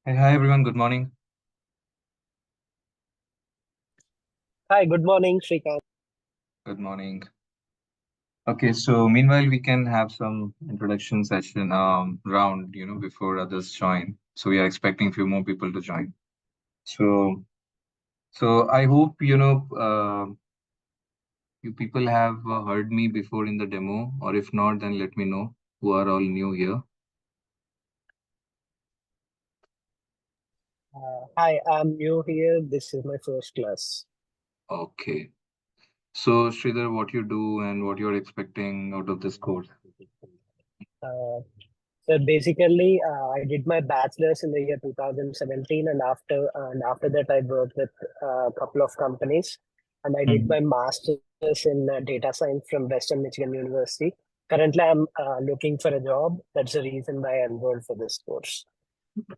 Hey, hi everyone, good morning. Hi, good morning, Shrikant. Good morning. Okay, so meanwhile we can have some introduction session round, before others join. So we are expecting few more people to join. So I hope you people have heard me before in the demo, or if not, then let me know who are all new here. Hi, I'm new here. This is my first class. Okay. So Sridhar, what you do and what you're expecting out of this course? Uh, so basically, I did my bachelor's in the year 2017, and after that, I worked with a couple of companies, and I did Mhm. my master's in data science from Western Michigan University. Currently, I'm looking for a job. That's the reason why I enrolled for this course.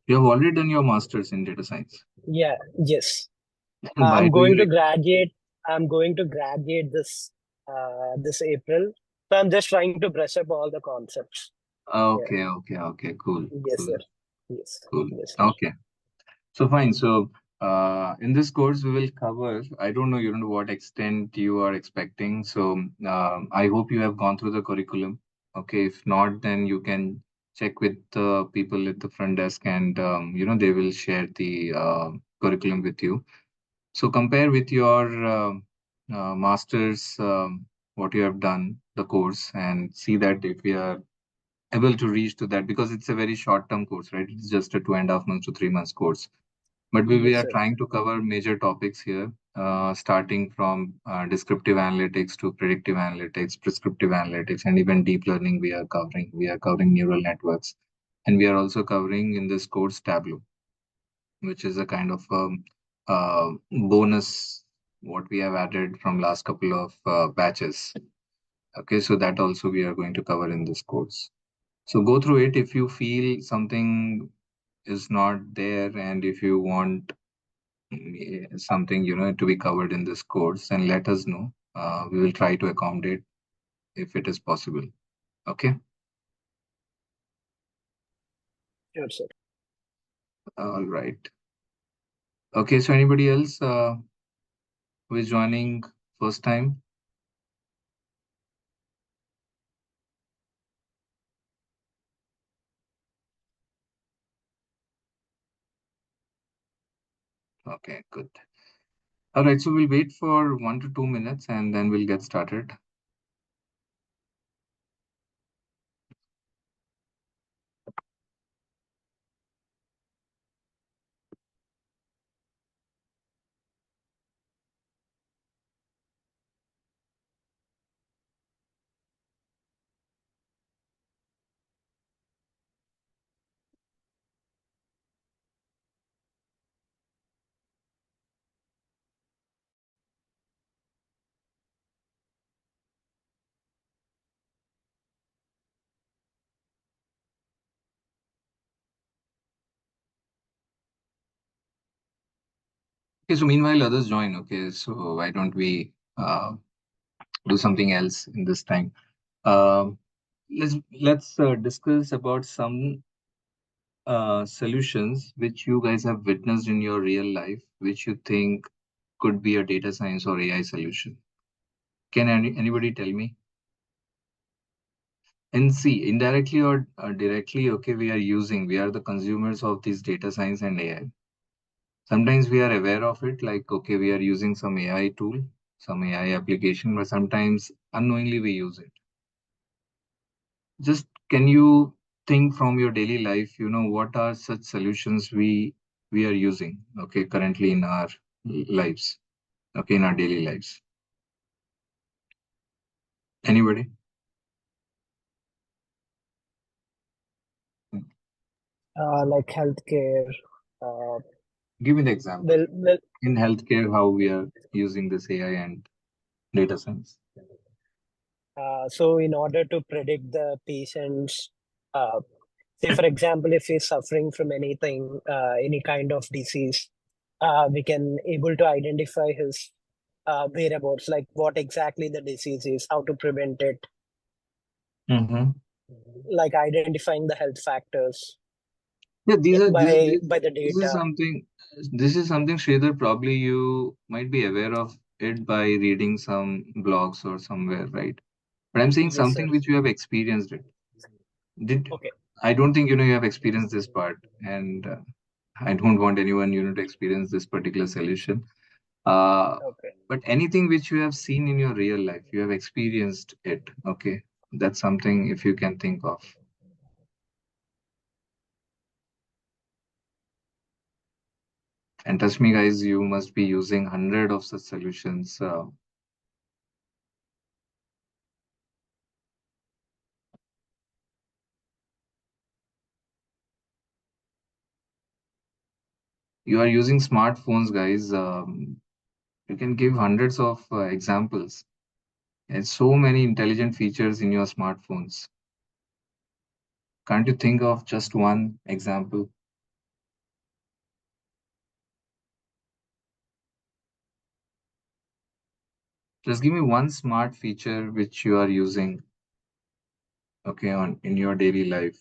You have already done your master's in data science. Yeah, yes. And why I'm do you going to graduate. I'm going to graduate this April. So I'm just trying to brush up all the concepts. Yeah. Okay, cool, Yes, cool, sir. Yes. cool. Yes, sir. Okay, so fine. So, in this course, we will cover, I don't know, what extent you are expecting. So, I hope you have gone through the curriculum. Okay, if not, then you can check with the people at the front desk and, they will share the curriculum with you. So, compare with your master's, what you have done, the course, and see that if we are able to reach to that because it's a very short term course, right? It's just a 2.5 months to 3 months course. But we Yes, are sir. trying to cover major topics here, starting from descriptive analytics to predictive analytics, prescriptive analytics, and even deep learning we are covering. We are covering neural networks. And we are also covering in this course Tableau, which is a kind of bonus what we have added from last couple of batches. Okay, so that also we are going to cover in this course. So go through it if you feel something is not there and if you want something to be covered in this course, then let us know. We will try to accommodate if it is possible. Okay. Sure, sir. All right. Okay. So anybody else who is joining first time? Okay. Good. All right. So we'll wait for 1 to 2 minutes and then we'll get started. Okay. So meanwhile, others join. Okay. So why don't we do something else in this time? Um, let's discuss about some solutions which you guys have witnessed in your real life, which you think could be a data science or AI solution. Can anybody tell me? And see, indirectly or directly, okay, we are the consumers of these data science and AI. Sometimes we are aware of it, like, okay, we are using some AI tool, some AI application, but sometimes unknowingly we use it. Just can you think from your daily life, what are such solutions we are using, okay, currently in our lives, okay, in our daily lives? Anybody? Like healthcare. Uh, Give me the example. well, In healthcare, how we are using this AI and data science. so in order to predict the patient's, uh, say for example, if he's suffering from anything, any kind of disease, we can able to identify his whereabouts, like what exactly the disease is, how to prevent it, Mm-hmm. like identifying the health factors. Yeah, these are by the this is data. something Sridhar, probably you might be aware of it by reading some blogs or somewhere, right? But I'm saying Yes, sir. something which you have experienced it. Did Okay. I don't think you have experienced this part, and I don't want anyone to experience this particular solution. Uh, Okay. but anything which you have seen in your real life, you have experienced it. Okay, that's something if you can think of. And trust me, guys, you must be using hundred of such solutions. You are using smartphones, guys. You can give hundreds of examples. And so many intelligent features in your smartphones. Can't you think of just one example? Just give me one smart feature which you are using, okay, on in your daily life,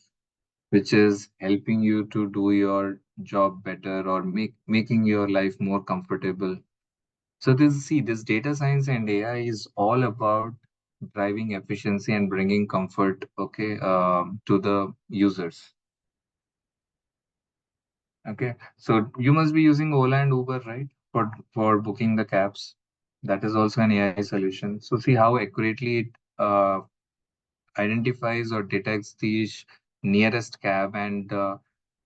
which is helping you to do your job better or making your life more comfortable. So this data science and AI is all about driving efficiency and bringing comfort, okay, to the users. Okay, so you must be using Ola and Uber, right, for booking the cabs. That is also an AI solution. So see how accurately it identifies or detects the nearest cab and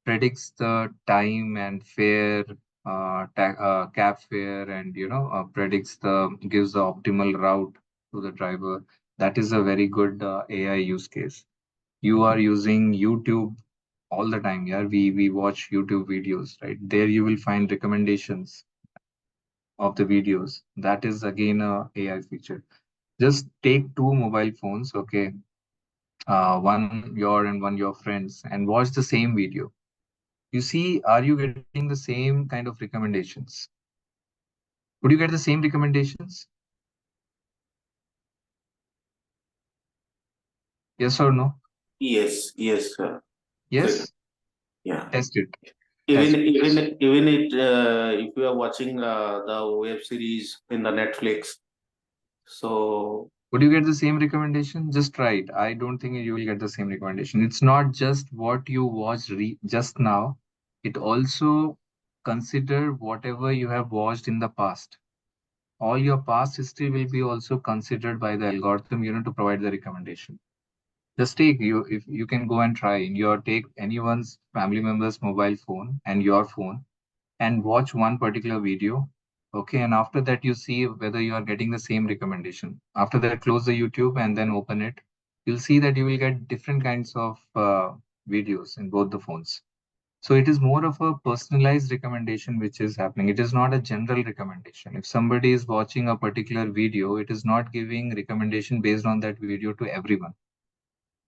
predicts the time and fare, cab fare, and predicts gives the optimal route to the driver. That is a very good AI use case. You are using YouTube all the time. Yeah, we watch YouTube videos, right? There you will find recommendations of the videos. That is again a AI feature. Just take two mobile phones, okay, one your and one your friends, and watch the same video. You see, are you getting the same kind of recommendations? Would you get the same recommendations? Yes or no? Yes, yes, Sridhar. Yes? Yeah. Test it. Even Test it. even even it if you are watching the web series in the Netflix, so Would you get the same recommendation? Just try it. I don't think you will get the same recommendation. It's not just what you watched just now. It also consider whatever you have watched in the past. All your past history will be also considered by the algorithm, to provide the recommendation. Just take you if you can go and try in your take anyone's family member's mobile phone and your phone and watch one particular video. Okay, and after that you see whether you are getting the same recommendation. After that, close the YouTube and then open it. You'll see that you will get different kinds of videos in both the phones. So it is more of a personalized recommendation which is happening. It is not a general recommendation. If somebody is watching a particular video, it is not giving recommendation based on that video to everyone.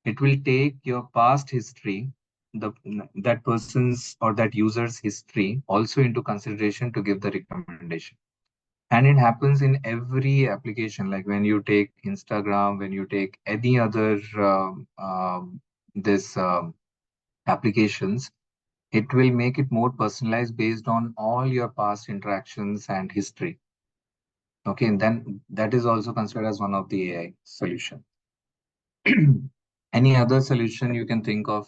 It will take your past history, the that person's or that user's history also into consideration to give the recommendation. And it happens in every application, like when you take Instagram, when you take any other this applications, it will make it more personalized based on all your past interactions and history. Okay, and then that is also considered as one of the AI solution. Any other solution you can think of?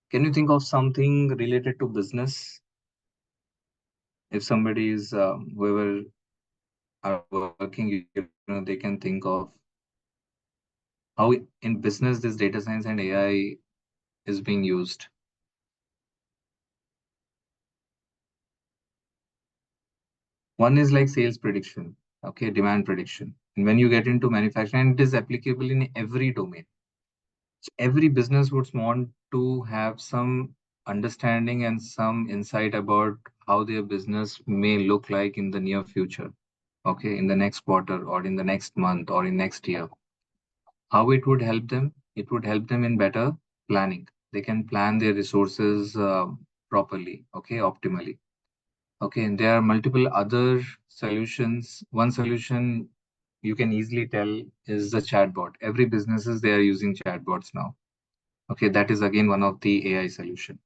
Can you think of something related to business? If somebody is whoever are working, they can think of how in business this data science and AI is being used. One is like sales prediction, okay, demand prediction. And when you get into manufacturing, it is applicable in every domain. So every business would want to have some understanding and some insight about how their business may look like in the near future, okay, in the next quarter or in the next month or in next year. How it would help them? It would help them in better planning. They can plan their resources properly, okay, optimally. Okay, and there are multiple other solutions. One solution you can easily tell is the chatbot. Every businesses, they are using chatbots now. Okay, that is again one of the AI solution.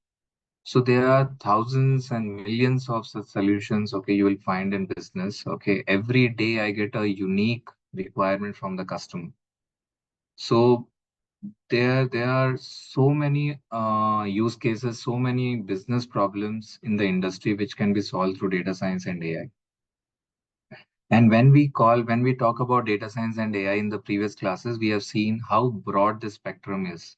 So there are thousands and millions of such solutions, okay, you will find in business. Okay, every day I get a unique requirement from the customer. So there are so many use cases, so many business problems in the industry which can be solved through data science and AI. And when we talk about data science and AI in the previous classes, we have seen how broad the spectrum is.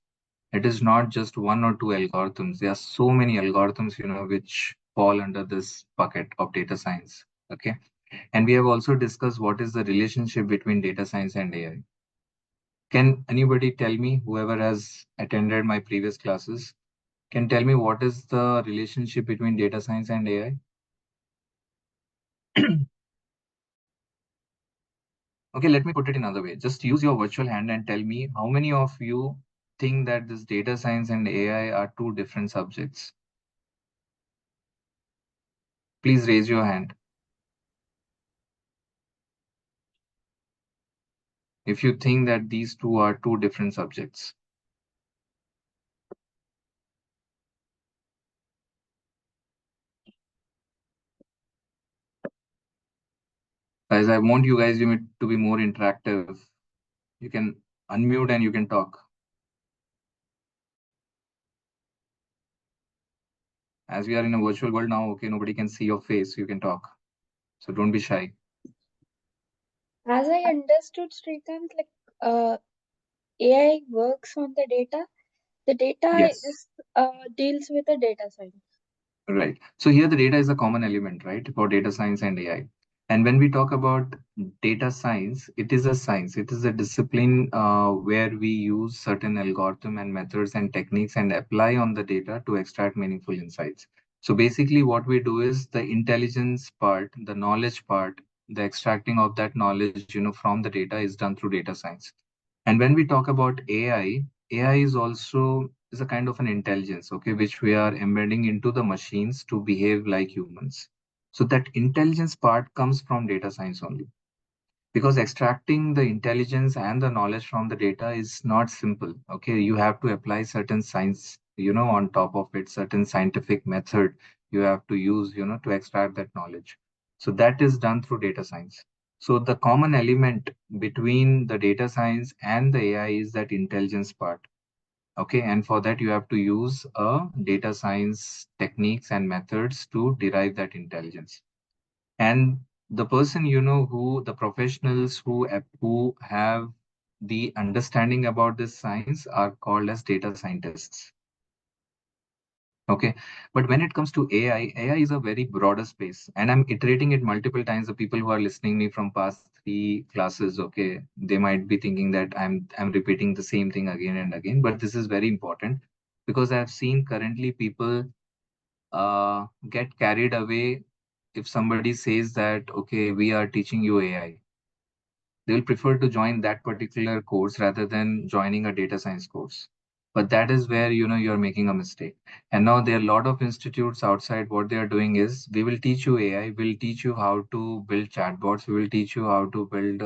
It is not just one or two algorithms. There are so many algorithms, which fall under this bucket of data science. Okay. And we have also discussed what is the relationship between data science and AI. Can anybody tell me, whoever has attended my previous classes, can tell me what is the relationship between data science and AI? Okay, let me put it another way. Just use your virtual hand and tell me how many of you think that this data science and AI are two different subjects. Please raise your hand. If you think that these two are two different subjects. Guys, I want you guys to be more interactive. You can unmute and you can talk. As we are in a virtual world now, okay, nobody can see your face, you can talk. So don't be shy. As I understood, Srikanth, AI works on the data. The data Yes. is deals with the data science. Right. So here the data is a common element, right, for data science and AI. And when we talk about data science, it is a science. It is a discipline where we use certain algorithm and methods and techniques and apply on the data to extract meaningful insights. So basically what we do is the intelligence part, the knowledge part, the extracting of that knowledge, from the data is done through data science. And when we talk about AI is also is a kind of an intelligence, okay, which we are embedding into the machines to behave like humans. So that intelligence part comes from data science only. Because extracting the intelligence and the knowledge from the data is not simple. Okay, you have to apply certain science, on top of it, certain scientific method you have to use, to extract that knowledge. So that is done through data science. So the common element between the data science and the AI is that intelligence part. Okay, and for that you have to use data science techniques and methods to derive that intelligence. And the person, who the professionals who have the understanding about this science are called as data scientists. Okay, but when it comes to AI is a very broader space, and I'm iterating it multiple times. The people who are listening me from past 3 classes, okay, they might be thinking that I'm repeating the same thing again and again, but this is very important because I've seen currently people get carried away if somebody says that, okay, we are teaching you AI. They'll prefer to join that particular course rather than joining a data science course. But that is where, you're making a mistake. And now there are a lot of institutes outside. What they are doing is we will teach you AI, we'll teach you how to build chatbots, we will teach you how to build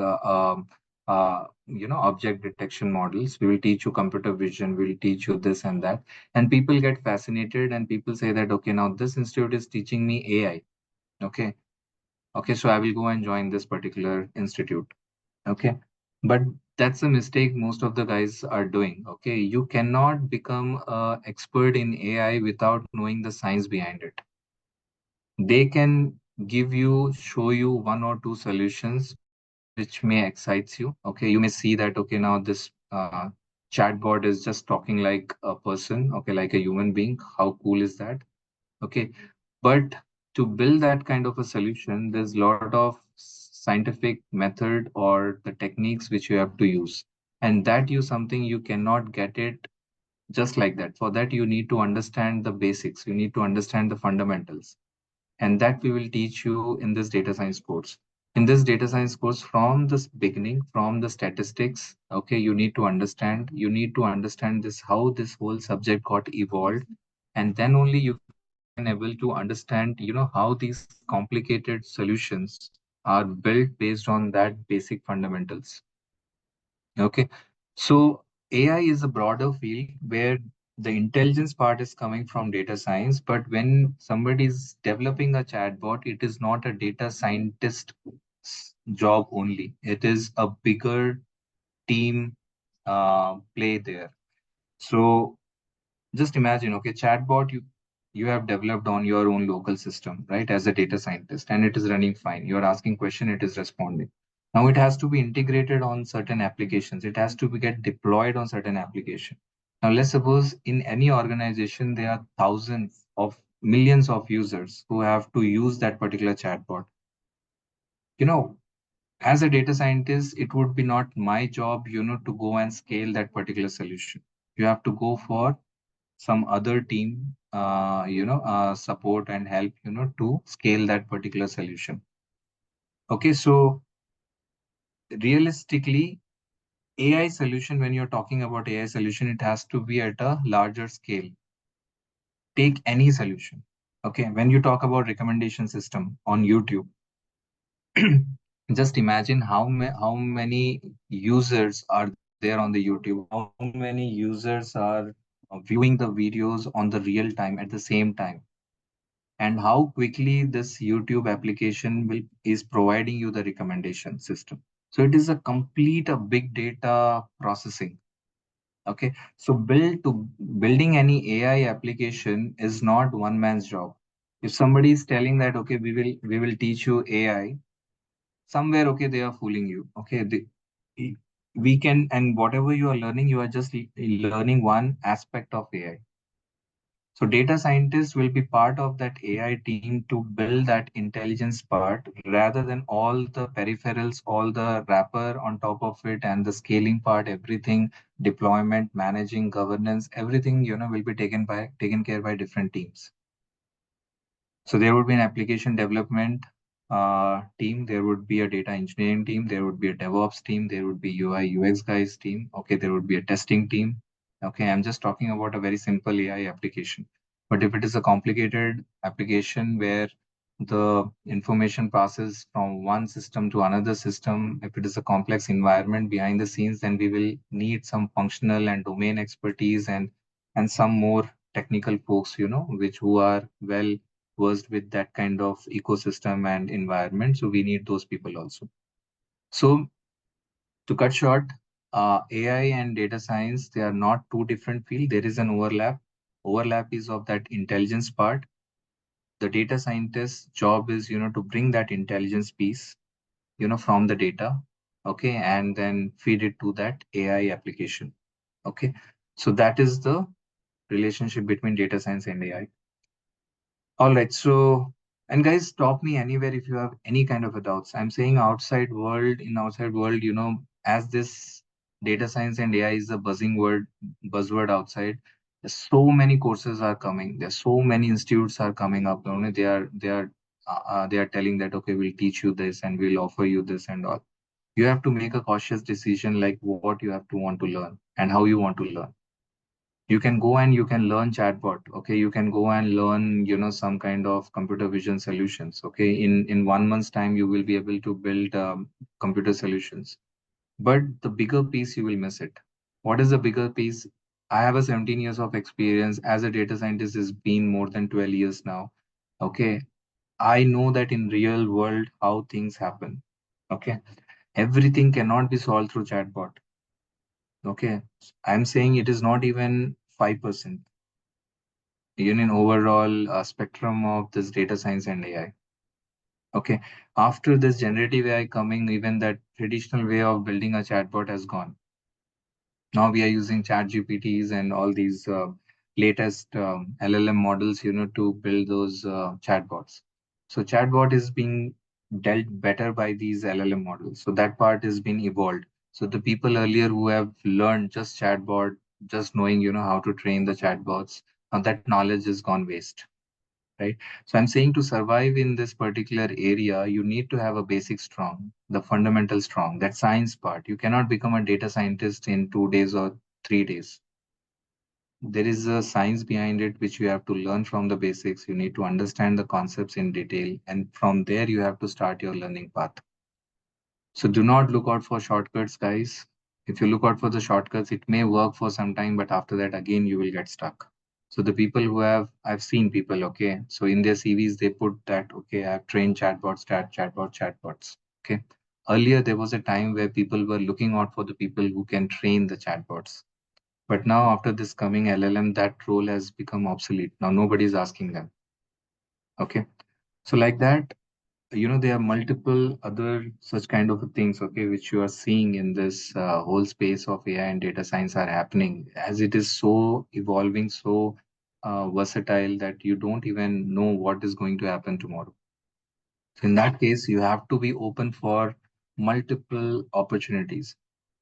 object detection models. We will teach you computer vision. We'll teach you this and that. And people get fascinated and people say that, okay, now this institute is teaching me AI. Okay. Okay. So I will go and join this particular institute. Okay. But that's a mistake most of the guys are doing. Okay. You cannot become an expert in AI without knowing the science behind it. They can show you one or two solutions which may excite you. Okay. You may see that, okay, now this chatbot is just talking like a person, okay, like a human being. How cool is that? Okay. But to build that kind of a solution, there's a lot of scientific method or the techniques which you have to use. And that you something you cannot get it just like that. For that, you need to understand the basics. You need to understand the fundamentals. And that we will teach you in this data science course. In this data science course, from the beginning, from the statistics, okay, you need to understand this, how this whole subject got evolved. And then only you able to understand how these complicated solutions are built based on that basic fundamentals. Okay. So AI is a broader field where the intelligence part is coming from data science, but when somebody is developing a chatbot, it is not a data scientist job only. It is a bigger team play there. So just imagine, okay, chatbot you have developed on your own local system, right, as a data scientist, and it is running fine. You're asking question, it is responding. Now it has to be integrated on certain applications. It has to be get deployed on certain application. Now let's suppose in any organization there are thousands of millions of users who have to use that particular chatbot. You know, as a data scientist, it would be not my job, to go and scale that particular solution. You have to go for some other team support and help to scale that particular solution. Okay, so realistically, AI solution, when you're talking about AI solution, it has to be at a larger scale. Take any solution. Okay, when you talk about recommendation system on YouTube, just imagine how many users are there on the YouTube, how many users are viewing the videos on the real time at the same time, and how quickly this YouTube application will is providing you the recommendation system. So it is a complete a big data processing. Okay, so building any AI application is not one man's job. If somebody is telling that okay, we will teach you AI, somewhere okay they are fooling you. Okay, we can, and whatever you are learning, you are just learning one aspect of AI. So data scientists will be part of that AI team to build that intelligence part rather than all the peripherals, all the wrapper on top of it and the scaling part, everything, deployment, managing, governance, everything, will be taken care by different teams. So there would be an application development team, there would be a data engineering team, there would be a DevOps team, there would be UI UX guys team. Okay, there would be a testing team. Okay, I'm just talking about a very simple AI application. But if it is a complicated application where the information passes from one system to another system, if it is a complex environment behind the scenes, then we will need some functional and domain expertise and some more technical folks, which who are well versed with that kind of ecosystem and environment. So we need those people also. So to cut short, AI and data science, they are not two different fields. There is an overlap. Overlap is of that intelligence part. The data scientist's job is, to bring that intelligence piece, from the data, okay, and then feed it to that AI application. Okay. So that is the relationship between data science and AI. All right. So, and guys, stop me anywhere if you have any kind of a doubts. I'm saying outside world, as this data science and AI is a buzzword outside. There's so many courses are coming. There's so many institutes are coming up. They are telling that okay, we'll teach you this and we'll offer you this and all. You have to make a cautious decision like what you have to want to learn and how you want to learn. You can go and you can learn chatbot. Okay, you can go and learn some kind of computer vision solutions. Okay, in 1 month's time you will be able to build computer solutions, but the bigger piece you will miss it. What is the bigger piece? I have a 17 years of experience as a data scientist. Has been more than 12 years now. Okay, I know that in real world how things happen. Okay, everything cannot be solved through chatbot. Okay, I'm saying it is not even 5%, in overall spectrum of this data science and AI. Okay, after this generative AI coming, even that traditional way of building a chatbot has gone. Now we are using chat GPTs and all these latest LLM models, to build those chatbots. So chatbot is being dealt better by these LLM models. So that part is being evolved. So the people earlier who have learned just chatbot, just knowing, how to train the chatbots, now that knowledge is gone waste, right? So I'm saying to survive in this particular area, you need to have a basic strong, the fundamental strong, that science part. You cannot become a data scientist in 2 days or 3 days. there is a science behind it which you have to learn from the basics. You need to understand the concepts in detail, and from there you have to start your learning path. So do not look out for shortcuts, guys. If you look out for the shortcuts, it may work for some time, but after that, again, you will get stuck. So the people who I've seen people, okay, so in their CVs, they put that, okay, I've trained chatbots, chatbots. Okay. Earlier, there was a time where people were looking out for the people who can train the chatbots. But now, after this coming LLM, that role has become obsolete. Now, nobody's asking them. Okay. So, like that, there are multiple other such kind of things, okay, which you are seeing in this whole space of AI and data science are happening, as it is so evolving, so versatile that you don't even know what is going to happen tomorrow. So in that case, you have to be open for multiple opportunities.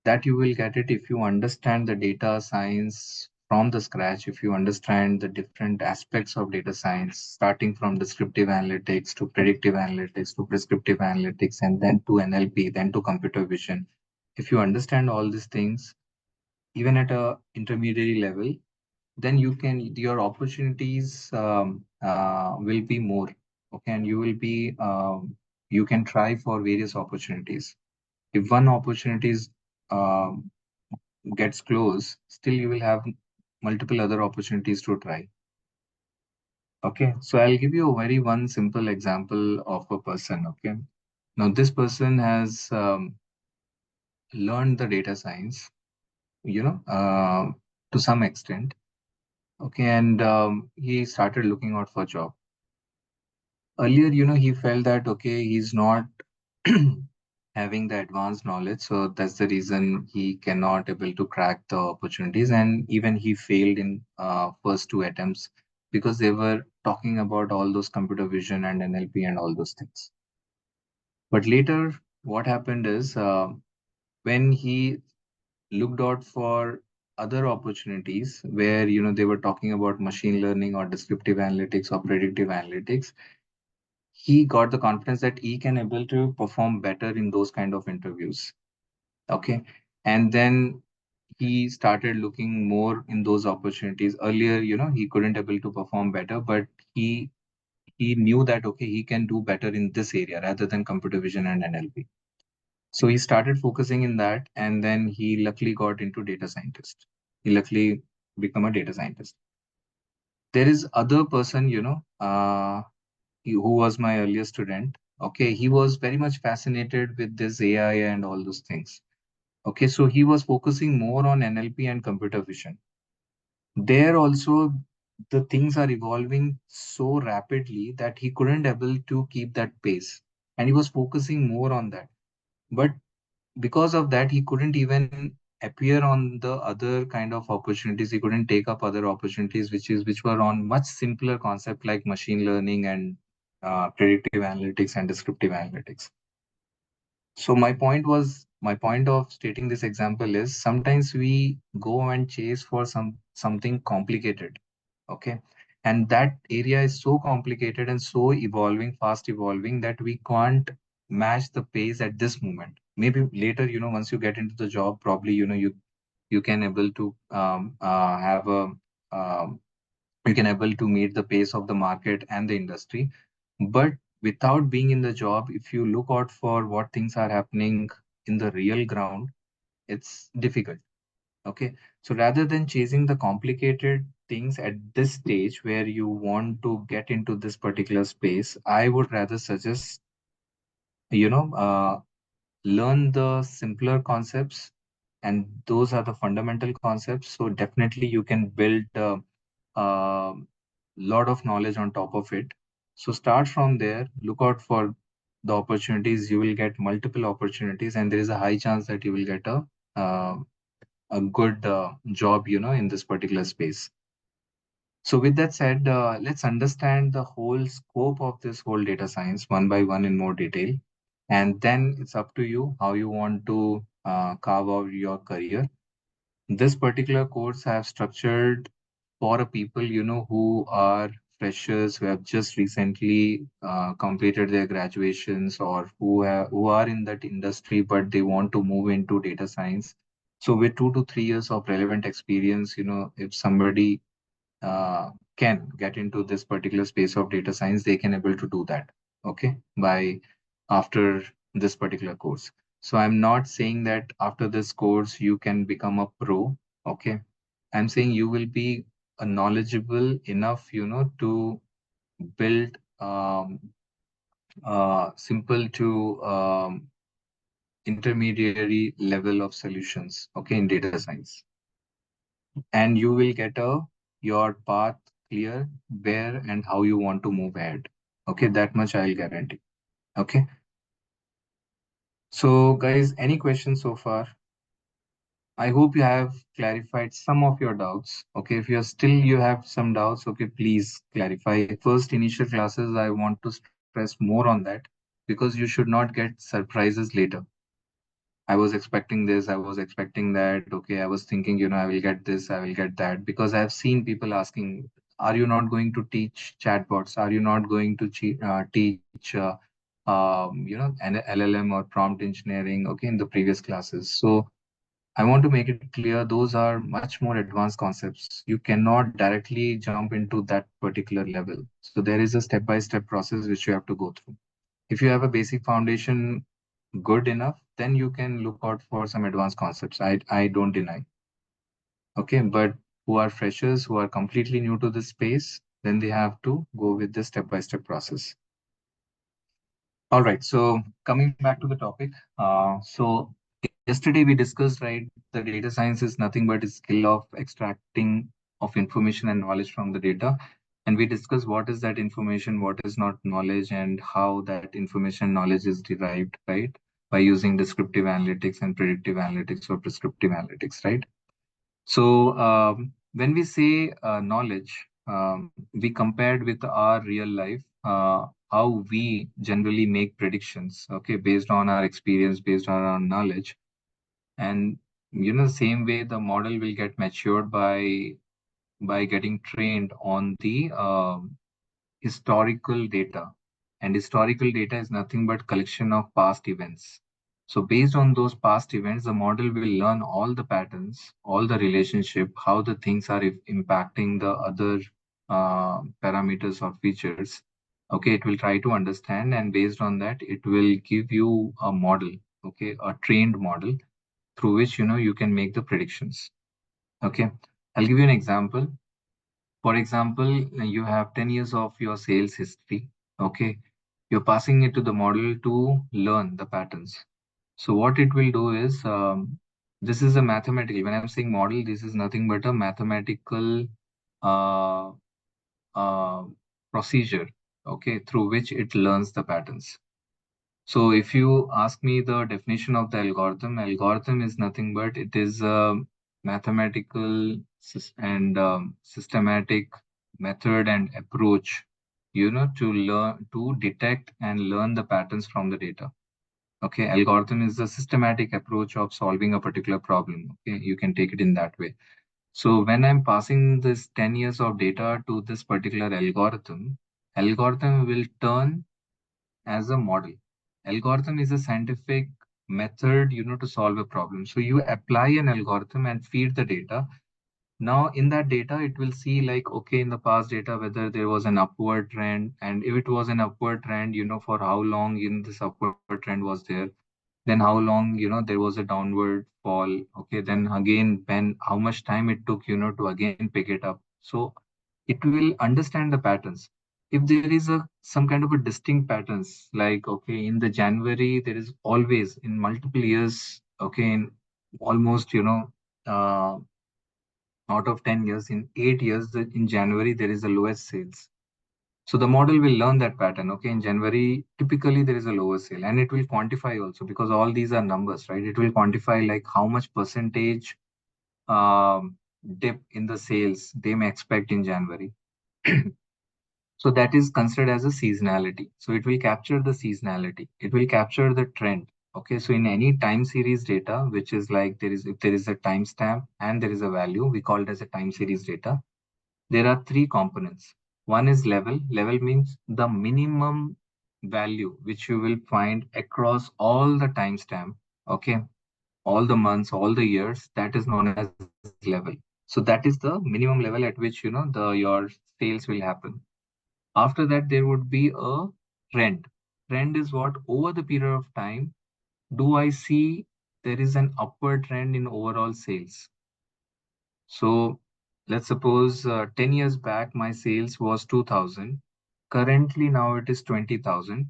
That you will get it if you understand the data science from the scratch, if you understand the different aspects of data science, starting from descriptive analytics to predictive analytics to prescriptive analytics, and then to NLP, then to computer vision. If you understand all these things, even at a intermediary level, then your opportunities will be more. Okay, and you can try for various opportunities. If one opportunity um, gets closed, still you will have multiple other opportunities to try. Okay, so I'll give you a very one simple example of a person. Okay, now this person has learned the data science, to some extent. Okay, and he started looking out for a job. Earlier, he felt that, okay, he's not having the advanced knowledge, so that's the reason he cannot able to crack the opportunities, and even he failed in first two attempts because they were talking about all those computer vision and NLP and all those things. But later, what happened is when he looked out for other opportunities where they were talking about machine learning or descriptive analytics or predictive analytics, he got the confidence that he can able to perform better in those kind of interviews. Okay, and then he started looking more in those opportunities. Earlier, he couldn't able to perform better, but he knew that, okay, he can do better in this area rather than computer vision and NLP. So he started focusing in that, and then he luckily got into data scientist. He luckily become a data scientist. There is other person, who was my earlier student. Okay, he was very much fascinated with this AI and all those things. Okay, so he was focusing more on NLP and computer vision. There also, the things are evolving so rapidly that he couldn't able to keep that pace, and he was focusing more on that. But because of that, he couldn't even appear on the other kind of opportunities. He couldn't take up other opportunities which were on much simpler concept like machine learning and predictive analytics and descriptive analytics. So my point of stating this example is sometimes we go and chase for something complicated. Okay, and that area is so complicated and so evolving, fast evolving, that we can't match the pace at this moment. Maybe later, once you get into the job, probably you can able to have a um, you can able to meet the pace of the market and the industry. But without being in the job, if you look out for what things are happening in the real ground, it's difficult. Okay, so rather than chasing the complicated things at this stage where you want to get into this particular space, I would rather suggest, you know uh, learn the simpler concepts, and those are the fundamental concepts. So definitely you can build a lot of knowledge on top of it. So start from there, look out for the opportunities. You will get multiple opportunities, and there is a high chance that you will get uh, a good job, in this particular space. So with that said, let's understand the whole scope of this whole data science one by one in more detail. And then it's up to you how you want to carve out your career. This particular course I have structured for a people, who are freshers, who have just recently completed their graduations, or who are in that industry, but they want to move into data science. So with 2 to 3 years of relevant experience, if somebody can get into this particular space of data science, they can able to do that, okay, by after this particular course. So I'm not saying that after this course you can become a pro, okay. I'm saying you will be knowledgeable enough, to build simple to intermediary level of solutions, okay, in data science. And you will get your path clear, where and how you want to move ahead. Okay, that much I'll guarantee. Okay. So guys, any questions so far? I hope you have clarified some of your doubts. Okay, if you have some doubts, okay, please clarify. First initial classes, I want to stress more on that, because you should not get surprises later. I was expecting this, I was expecting that. Okay, I was thinking, I will get this, I will get that. Because I've seen people asking, are you not going to teach chatbots? Are you not going to teach, an LLM or prompt engineering, okay, in the previous classes? So I want to make it clear, those are much more advanced concepts. You cannot directly jump into that particular level. So there is a step-by-step process which you have to go through. If you have a basic foundation good enough, then you can look out for some advanced concepts. I don't deny. Okay, but who are freshers, who are completely new to this space, then they have to go with the step-by-step process. All right, so coming back to the topic. So yesterday we discussed, right, the data science is nothing but a skill of extracting of information and knowledge from the data. And we discussed what is that information, what is not knowledge, and how that information knowledge is derived, right, by using descriptive analytics and predictive analytics or prescriptive analytics, right? So when we say knowledge, we compared with our real life, how we generally make predictions, okay, based on our experience, based on our knowledge. And same way the model will get matured by getting trained on the historical data. And historical data is nothing but collection of past events. So based on those past events, the model will learn all the patterns, all the relationship, how the things are impacting the other parameters or features. Okay, it will try to understand, and based on that, it will give you a model, okay, a trained model through which you can make the predictions. Okay, I'll give you an example. For example, you have 10 years of your sales history. Okay, you're passing it to the model to learn the patterns. So what it will do is, this is a mathematical, when I'm saying model, this is nothing but a mathematical uh, uh, procedure, okay, through which it learns the patterns. So if you ask me the definition of the algorithm is nothing but it is a mathematical and systematic method and approach, to learn, to detect and learn the patterns from the data. Okay, algorithm is a systematic approach of solving a particular problem. Okay, you can take it in that way. So when I'm passing this 10 years of data to this particular algorithm will turn as a model. Algorithm is a scientific method, to solve a problem. So you apply an algorithm and feed the data. Now in that data, it will see like, okay, in the past data, whether there was an upward trend, and if it was an upward trend, for how long in this upward trend was there, then how long, there was a downward fall. Okay, then again, when how much time it took, to again pick it up. So it will understand the patterns. If there is a some kind of a distinct patterns, like, okay, in the January there is always in multiple years, okay, in almost, uh, out of 10 years, in 8 years, in January there is the lowest sales. So the model will learn that pattern. Okay, in January, typically there is a lower sale, and it will quantify also, because all these are numbers, right? It will quantify like how much percentage um, dip in the sales they may expect in January. So that is considered as a seasonality. So it will capture the seasonality. It will capture the trend. Okay, so in any time series data, which is like if there is a timestamp and there is a value, we call it as a time series data. There are three components. One is level. Level means the minimum value which you will find across all the timestamp. Okay, all the months, all the years, that is known as level. So that is the minimum level at which, your sales will happen. After that, there would be a trend. Trend is what over the period of time, do I see there is an upward trend in overall sales? So let's suppose 10 years back, my sales was 2000. Currently, now it is 20,000.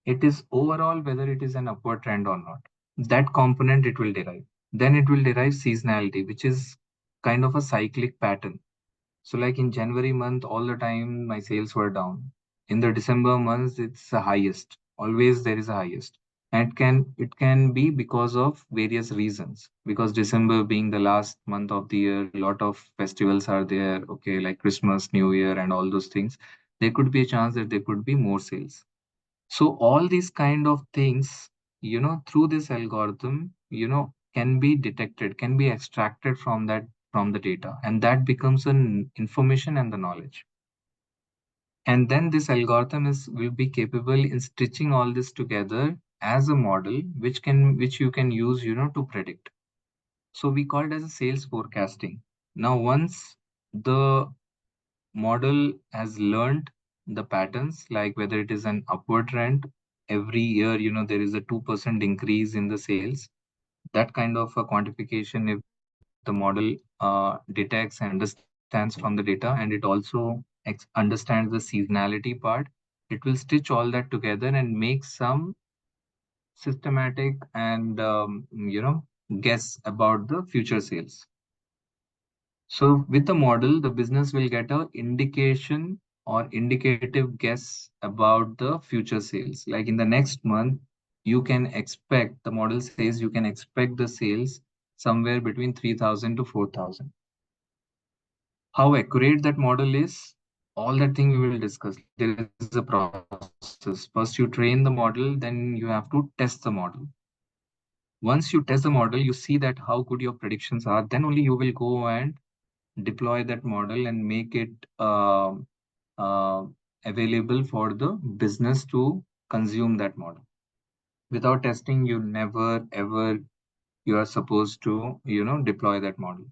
It is overall whether it is an upward trend or not. That component it will derive. Then it will derive seasonality, which is kind of a cyclic pattern. So like in January month, all the time my sales were down. In the December months, it's the highest. Always there is a highest. And it can be because of various reasons. Because December being the last month of the year, a lot of festivals are there, okay, like Christmas, New Year, and all those things. There could be a chance that there could be more sales. So all these kind of things, through this algorithm, can be detected, can be extracted from the data, and that becomes an information and the knowledge. And then this algorithm will be capable in stitching all this together as a model, which you can use, to predict. So we call it as a sales forecasting. Now, once the model has learned the patterns, like whether it is an upward trend every year, there is a 2% increase in the sales. That kind of a quantification, if the model detects and understands from the data, and it also understands the seasonality part, it will stitch all that together and make some systematic and guess about the future sales. So with the model, the business will get a indication or indicative guess about the future sales. Like in the next month, you can expect, the model says you can expect the sales somewhere between 3,000 to 4,000. How accurate that model is, all that thing we will discuss. There is a process. First you train the model, then you have to test the model. Once you test the model, you see that how good your predictions are, then only you will go and deploy that model and make it uh, available for the business to consume that model. Without testing, you never ever you are supposed to deploy that model.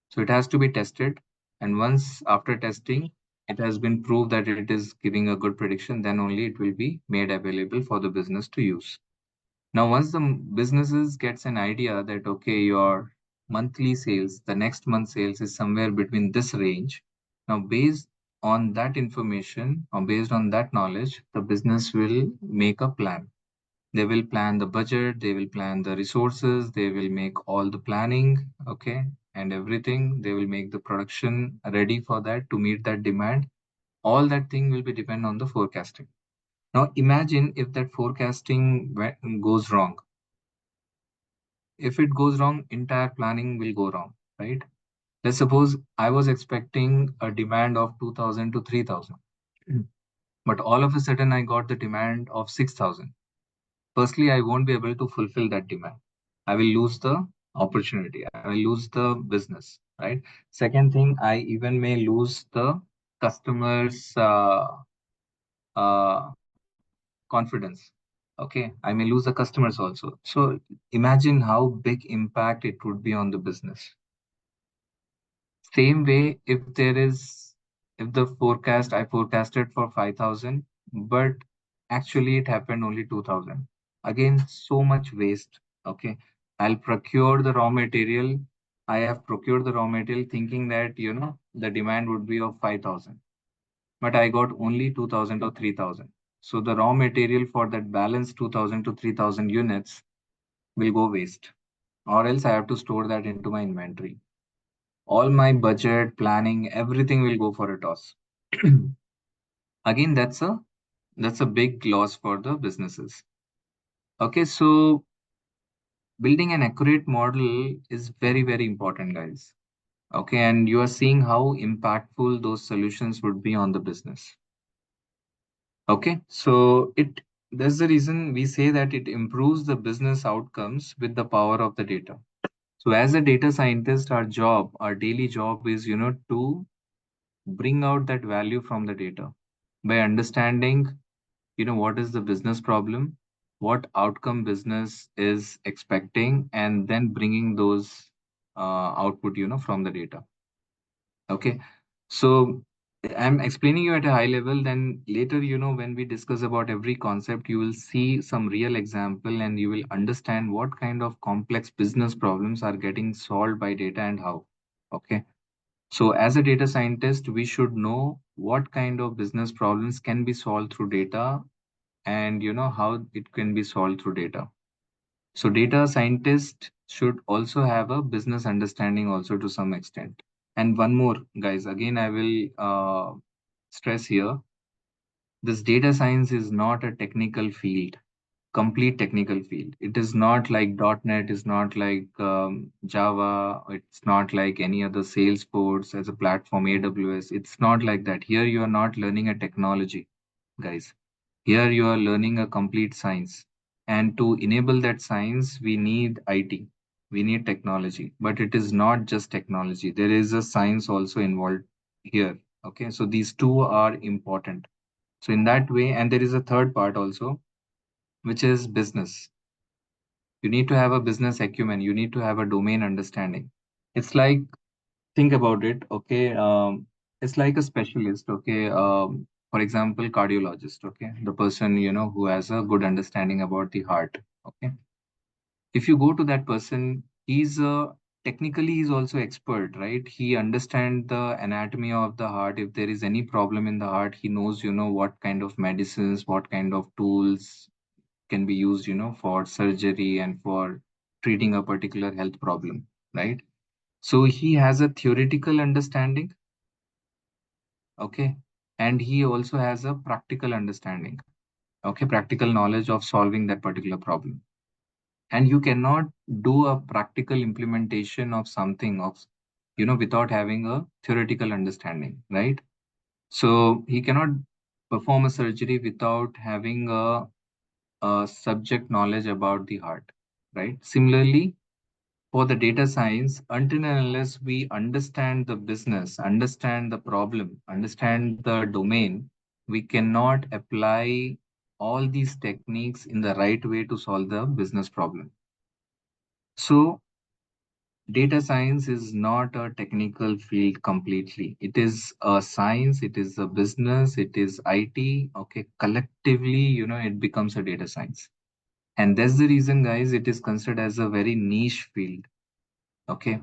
So it has to be tested, and once after testing it has been proved that it is giving a good prediction, then only it will be made available for the business to use. Now, once the businesses gets an idea that, okay, your monthly sales, the next month sales is somewhere between this range. Now, based on that information or based on that knowledge, the business will make a plan. They will plan the budget, they will plan the resources, they will make all the planning, okay, and everything. They will make the production ready for that to meet that demand. All that thing will be depend on the forecasting. Now, imagine if that forecasting goes wrong. If it goes wrong, entire planning will go wrong, right? Let's suppose I was expecting a demand of 2,000 to 3,000, but all of a sudden I got the demand of 6,000. Firstly, I won't be able to fulfill that demand. I will lose the opportunity. I will lose the business, right? Second thing, I even may lose the customers' confidence. Okay, I may lose the customers also. So imagine how big impact it would be on the business. Same way, if the forecast, I forecasted for 5,000, but actually it happened only 2,000. Again, so much waste. Okay, I'll procure the raw material. I have procured the raw material thinking that, the demand would be of 5,000, but I got only 2,000 or 3,000. So the raw material for that balance 2,000 to 3,000 units will go waste, or else I have to store that into my inventory. All my budget, planning, everything will go for a toss. Again, that's a big loss for the businesses. Okay, so building an accurate model is very, very important, guys. Okay, and you are seeing how impactful those solutions would be on the business. Okay, so that's the reason we say that it improves the business outcomes with the power of the data. So as a data scientist, our daily job is, to bring out that value from the data by understanding, what is the business problem, what outcome business is expecting, and then bringing those output, from the data. Okay. So I'm explaining you at a high level. Then later, when we discuss about every concept, you will see some real example and you will understand what kind of complex business problems are getting solved by data and how. Okay. So as a data scientist, we should know what kind of business problems can be solved through data, and how it can be solved through data. So data scientists should also have a business understanding also to some extent. And one more, guys, again, I will stress here, this data science is not a technical field, complete technical field. It is not like .NET, is not like Java, it's not like any other Salesforce as a platform, AWS. It's not like that. Here you are not learning a technology, guys. Here you are learning a complete science. And to enable that science, we need IT, we need technology. But it is not just technology. There is a science also involved here. Okay, so these two are important. So in that way, and there is a third part also, which is business. You need to have a business acumen. You need to have a domain understanding. It's like, think about it, okay? It's like a specialist, okay? For example, cardiologist, okay? The person, who has a good understanding about the heart, okay? If you go to that person, technically he's also expert, right? He understands the anatomy of the heart. If there is any problem in the heart, he knows, what kind of medicines, what kind of tools can be used, for surgery and for treating a particular health problem, right? So he has a theoretical understanding, okay, and he also has a practical understanding, okay, practical knowledge of solving that particular problem. And you cannot do a practical implementation of something without having a theoretical understanding, right? So he cannot perform a surgery without having a subject knowledge about the heart, right? Similarly, for the data science, until and unless we understand the business, understand the problem, understand the domain, we cannot apply all these techniques in the right way to solve the business problem. So data science is not a technical field completely. It is a science, it is a business, it is IT. Okay, collectively, it becomes a data science. And that's the reason, guys, it is considered as a very niche field. Okay.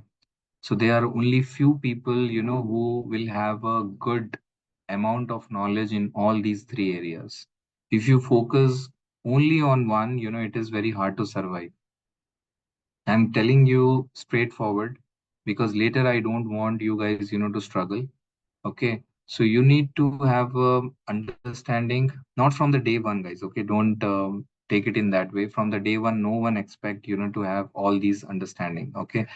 So there are only few people, who will have a good amount of knowledge in all these three areas. If you focus only on one, it is very hard to survive. I'm telling you straightforward because later I don't want you guys, to struggle. Okay. So you need to have understanding, not from the day one, guys. Okay. Don't take it in that way. From the day one, no one expect, to have all these understanding. Okay.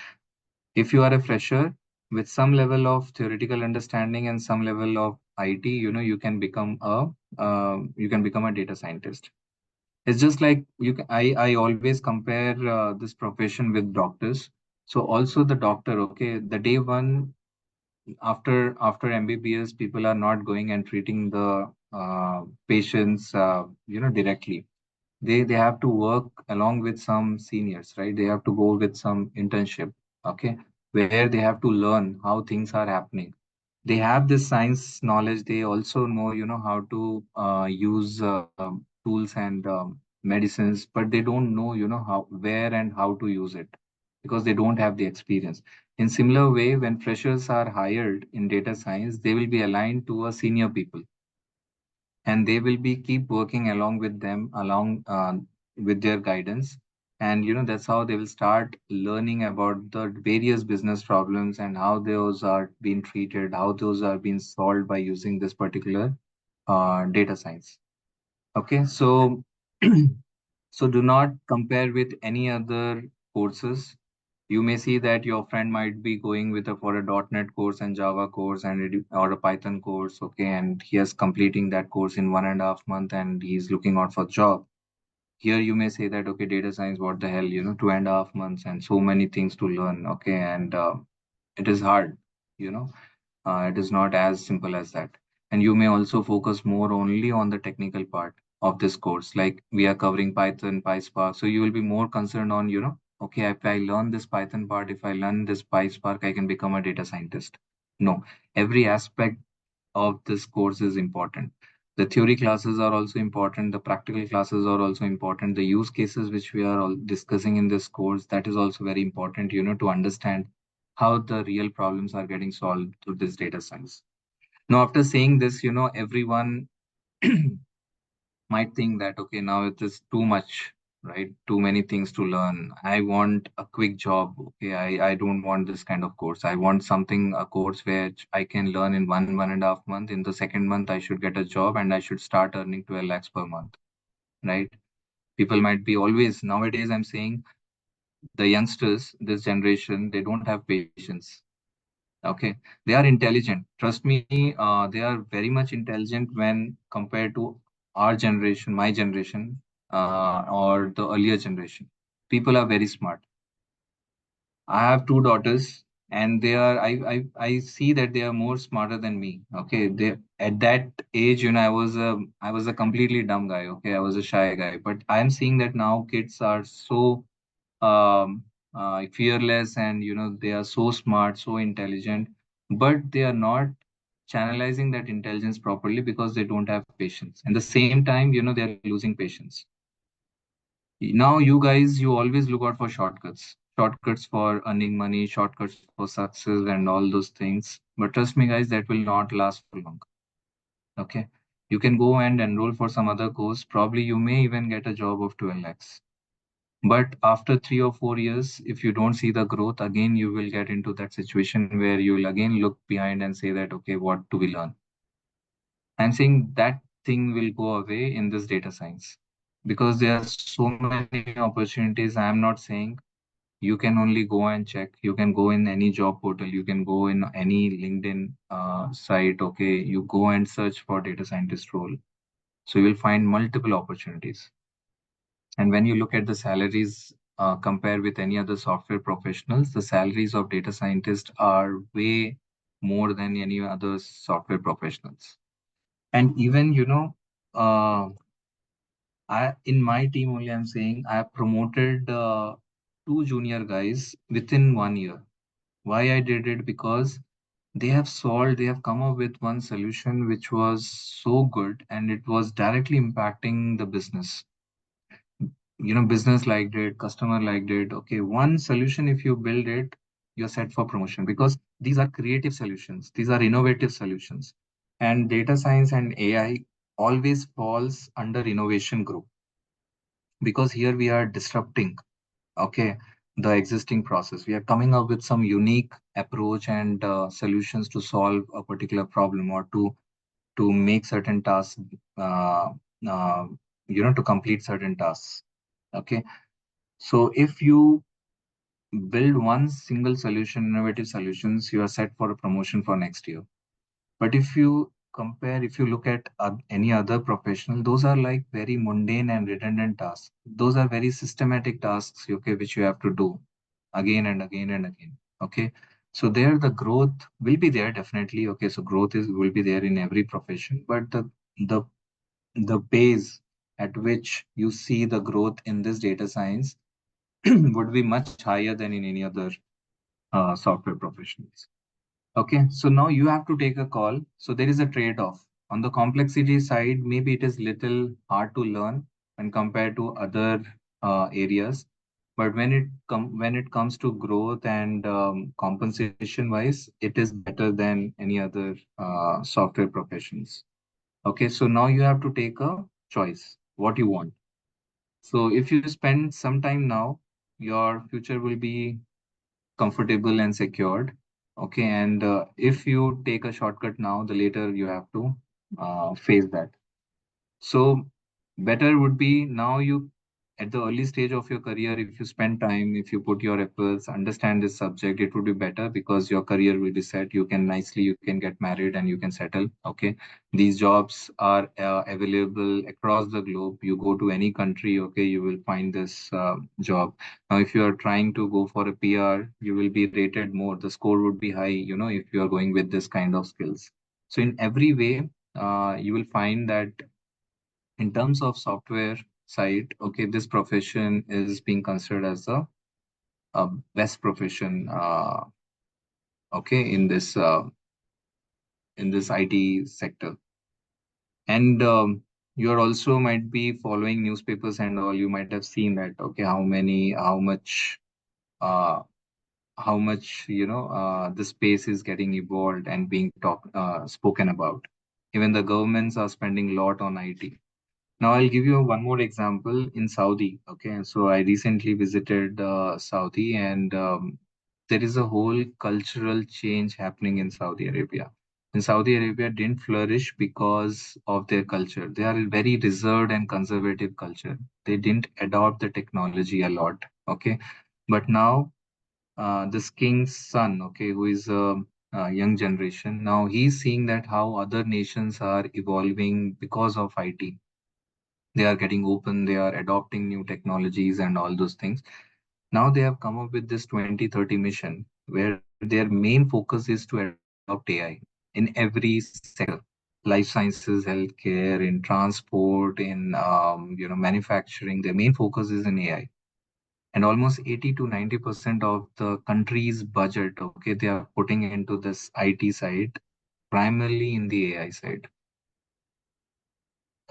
If you are a fresher with some level of theoretical understanding and some level of IT, you can become a data scientist. It's just like I always compare this profession with doctors. So also the doctor, okay, the day one after MBBS, people are not going and treating the patients, directly. They have to work along with some seniors, right? They have to go with some internship, okay, where they have to learn how things are happening. They have this science knowledge. They also know, how to use tools and medicines, but they don't know, how, where and how to use it because they don't have the experience. In similar way, when freshers are hired in data science, they will be aligned to a senior people, and they will be keep working along with them, along with their guidance. And that's how they will start learning about the various business problems and how those are being treated, how those are being solved by using this particular data science. Okay, so so do not compare with any other courses. You may see that your friend might be going with for a .NET course and Java course or a Python course, okay, and he is completing that course in 1.5 months and he's looking out for job. Here you may say that, okay, data science, what the hell, 2.5 months and so many things to learn, okay, and it is hard, you know, it is not as simple as that. And you may also focus more only on the technical part. of this course. Like we are covering Python, PySpark. So you will be more concerned on, okay, if I learn this Python part, if I learn this PySpark, I can become a data scientist. No, every aspect of this course is important. The theory classes are also important. The practical classes are also important. The use cases which we are all discussing in this course, that is also very important, to understand how the real problems are getting solved through this data science. Now, after saying this, everyone might think that, okay, now it is too much, right? Too many things to learn. I want a quick job. Okay, I don't want this kind of course. I want something, a course which I can learn in 1.5 months. In the second month, I should get a job and I should start earning 12 lakhs per month, right? People might be always, nowadays, I'm saying the youngsters, this generation, they don't have patience. Okay, they are intelligent. Trust me, they are very much intelligent when compared to our generation, my generation, or the earlier generation. People are very smart. I have two daughters, and they are. I see that they are more smarter than me. Okay, they at that age, I was a completely dumb guy. Okay, I was a shy guy, but I am seeing that now kids are so um, fearless, and they are so smart, so intelligent, but they are not channelizing that intelligence properly because they don't have patience. And the same time, they are losing patience. Now you guys, you always look out for shortcuts for earning money, shortcuts for success and all those things, but trust me guys, that will not last for long. Okay, you can go and enroll for some other course, probably you may even get a job of 12 lakhs. But after 3 or 4 years, if you don't see the growth, again, you will get into that situation where you will again look behind and say that, okay, what do we learn? I'm saying that thing will go away in this data science because there are so many opportunities. I'm not saying you can only go and check. You can go in any job portal. You can go in any LinkedIn site. Okay, you go and search for data scientist role. So you will find multiple opportunities. And when you look at the salaries, compare with any other software professionals, the salaries of data scientists are way more than any other software professionals. And even, in my team only, I'm saying I have promoted two junior guys within 1 year. Why I did it? Because they have come up with one solution which was so good and it was directly impacting the business. Business liked it, customer liked it. Okay, one solution, if you build it, you're set for promotion because these are creative solutions, these are innovative solutions. And data science and AI always falls under innovation group because here we are disrupting, okay, the existing process. We are coming up with some unique approach and solutions to solve a particular problem or to make certain tasks, uh, uh, to complete certain tasks. Okay, so if you build one single solution, innovative solutions, you are set for a promotion for next year. But if you look at any other professional, those are like very mundane and redundant tasks. Those are very systematic tasks, okay, which you have to do again and again and again. Okay. So there the growth will be there definitely. Okay. So growth will be there in every profession, but the the pace at which you see the growth in this data science would be much higher than in any other software professionals. Okay, so now you have to take a call. So there is a trade-off. On the complexity side, maybe it is little hard to learn when compared to other areas. But when it comes to growth and compensation wise, it is better than any other software professions. Okay, so now you have to take a choice what you want. So if you spend some time now, your future will be comfortable and secured. Okay, and if you take a shortcut now, the later you have to face that. So better would be now you at the early stage of your career, if you spend time, if you put your efforts, understand this subject, it would be better because your career will be set. You can get married and you can settle. Okay. These jobs are available across the globe. You go to any country, okay, you will find this job. Now, if you are trying to go for a PR, you will be rated more. The score would be high, if you are going with this kind of skills. So in every way, you will find that in terms of software side, okay, this profession is being considered as a best profession, okay, in this IT sector. And you're also might be following newspapers and all. You might have seen that, okay, uh, how much the space is getting evolved and being spoken about. Even the governments are spending a lot on IT. Now I'll give you one more example in Saudi. Okay, so I recently visited Saudi, and there is a whole cultural change happening in Saudi Arabia. In Saudi Arabia didn't flourish because of their culture. They are a very reserved and conservative culture. They didn't adopt the technology a lot. Okay, but now this king's son, okay, who is a young generation, now he's seeing that how other nations are evolving because of IT. They are getting open, they are adopting new technologies and all those things. Now they have come up with this 2030 mission where their main focus is to adopt AI in every sector: life sciences, healthcare, in transport, in manufacturing. Their main focus is in AI. And almost 80 to 90% of the country's budget, okay, they are putting into this IT side, primarily in the AI side.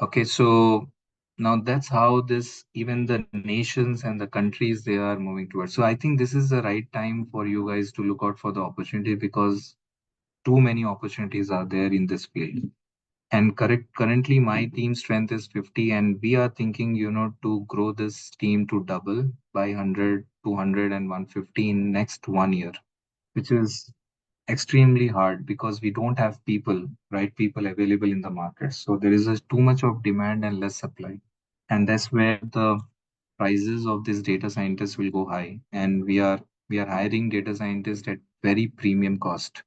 Okay, so now that's how this, even the nations and the countries, they are moving towards. So I think this is the right time for you guys to look out for the opportunity, because too many opportunities are there in this field. And currently my team strength is 50, and we are thinking, to grow this team to double by 100, 200, and 150 in next 1 year, which is extremely hard because we don't have right people available in the market. So there is too much of demand and less supply. And that's where the prices of these data scientists will go high. And we are hiring data scientists at very premium cost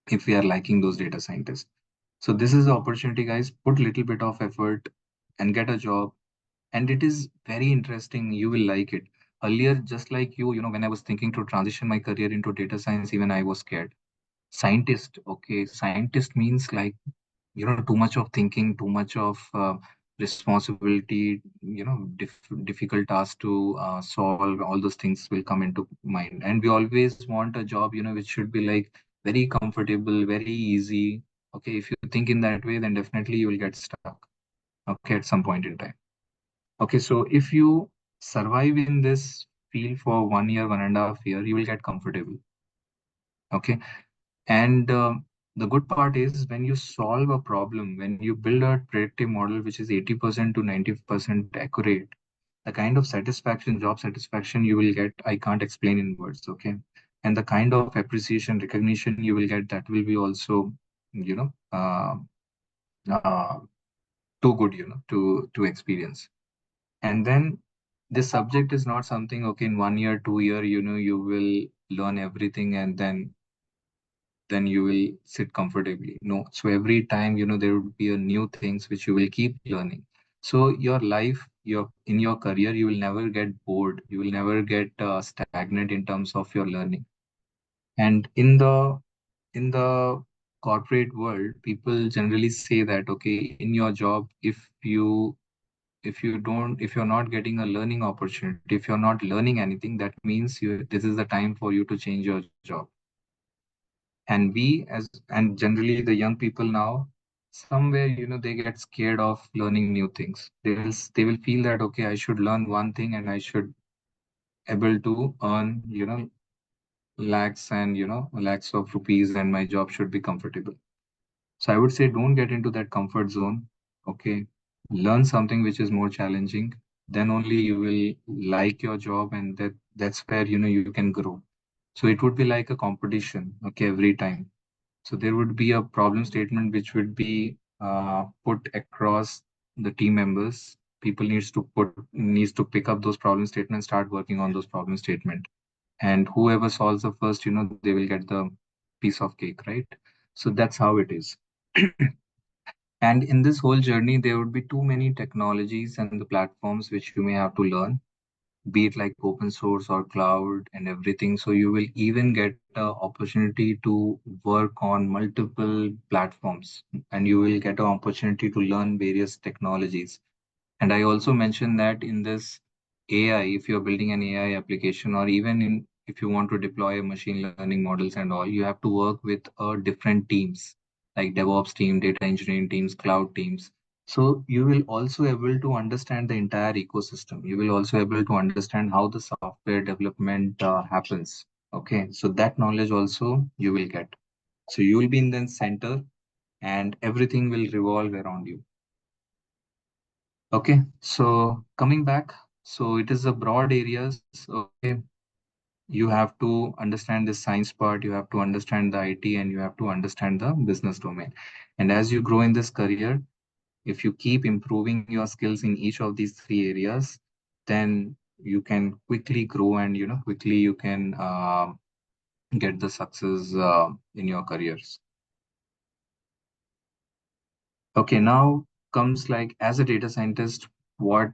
if we are liking those data scientists. So this is the opportunity, guys. Put little bit of effort and get a job. And it is very interesting. You will like it. Earlier, just like you, when I was thinking to transition my career into data science, even I was scared. Scientist, okay, scientist means like, too much of thinking, too much of responsibility, difficult tasks to solve. All those things will come into mind, and we always want a job, which should be like very comfortable, very easy. Okay, if you think in that way, then definitely you will get stuck, okay, at some point in time. Okay, so if you survive in this field for 1 year, 1.5 year, you will get comfortable. Okay, and the good part is, when you solve a problem, when you build a predictive model which is 80% to 90% accurate, the kind of satisfaction, job satisfaction you will get, I can't explain in words. Okay, and the kind of appreciation, recognition you will get, that will be also, you know, uh, uh, too good, to experience. And then this subject is not something, okay, in 1 year, 2 year, you will learn everything, and then you will sit comfortably. No. So every time, there would be a new things which you will keep learning. So your life, in your career, you will never get bored. You will never get stagnant in terms of your learning. And in the corporate world, people generally say that, okay, in your job, if you're not getting a learning opportunity, if you're not learning anything, that means this is the time for you to change your job. And generally the young people now, somewhere, they get scared of learning new things. They will feel that, okay, I should learn one thing and I should able to earn, lakhs and, lakhs of rupees, and my job should be comfortable. So I would say, don't get into that comfort zone. Okay, learn something which is more challenging. Then only you will like your job, and that's where, you can grow. So it would be like a competition, okay, every time. So there would be a problem statement which would be put across the team members. People needs to pick up those problem statements, start working on those problem statement, and whoever solves the first, they will get the piece of cake, right? So that's how it is. And in this whole journey, there would be too many technologies and the platforms which you may have to learn. be it like open source or cloud and everything. So you will even get an opportunity to work on multiple platforms, and you will get an opportunity to learn various technologies. And I also mentioned that in this AI, if you're building an AI application, or even in if you want to deploy a machine learning models and all, you have to work with different teams like DevOps team, data engineering teams, cloud teams. So you will also able to understand the entire ecosystem. You will also able to understand how the software development happens. Okay, so that knowledge also you will get. So you will be in the center, and everything will revolve around you. Okay, so coming back, so it is a broad areas. Okay, you have to understand the science part, you have to understand the IT, and you have to understand the business domain. And as you grow in this career, if you keep improving your skills in each of these three areas, then you can quickly grow, and quickly you can get the success in your careers. Okay, now comes like as a data scientist, what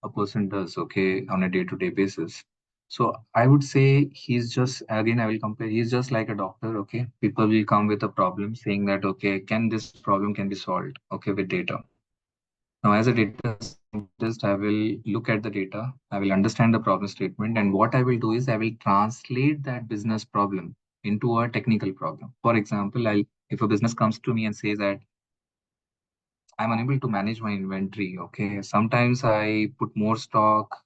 a person does, okay, on a day-to-day basis. So I would say he's just, again, I will compare, he's just like a doctor, okay? People will come with a problem saying that, okay, can this problem can be solved, okay, with data. Now, as a data scientist, I will look at the data, I will understand the problem statement, and what I will do is I will translate that business problem into a technical problem. For example, if a business comes to me and says that I'm unable to manage my inventory. Okay. Sometimes I put more stock.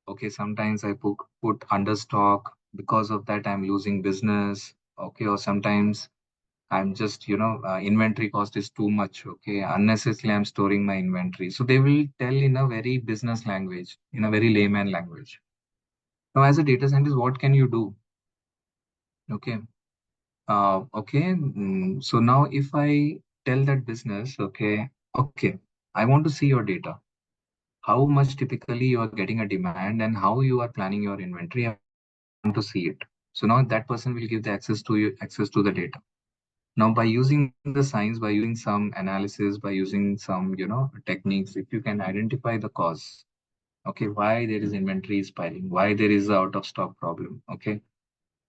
Okay. Sometimes I put under stock. Because of that, I'm losing business. Okay. Or sometimes I'm just, inventory cost is too much. Okay. Unnecessarily, I'm storing my inventory. So they will tell in a very business language, in a very layman language. Now, as a data scientist, what can you do? Okay. Okay. So now if I tell that business, okay, I want to see your data, how much typically you are getting a demand and how you are planning your inventory. I want to see it. So now that person will give the access to you, access to the data. Now by using the science, by using some analysis, by using some techniques, if you can identify the cause, okay, why there is inventory is piling, why there is a out of stock problem, okay,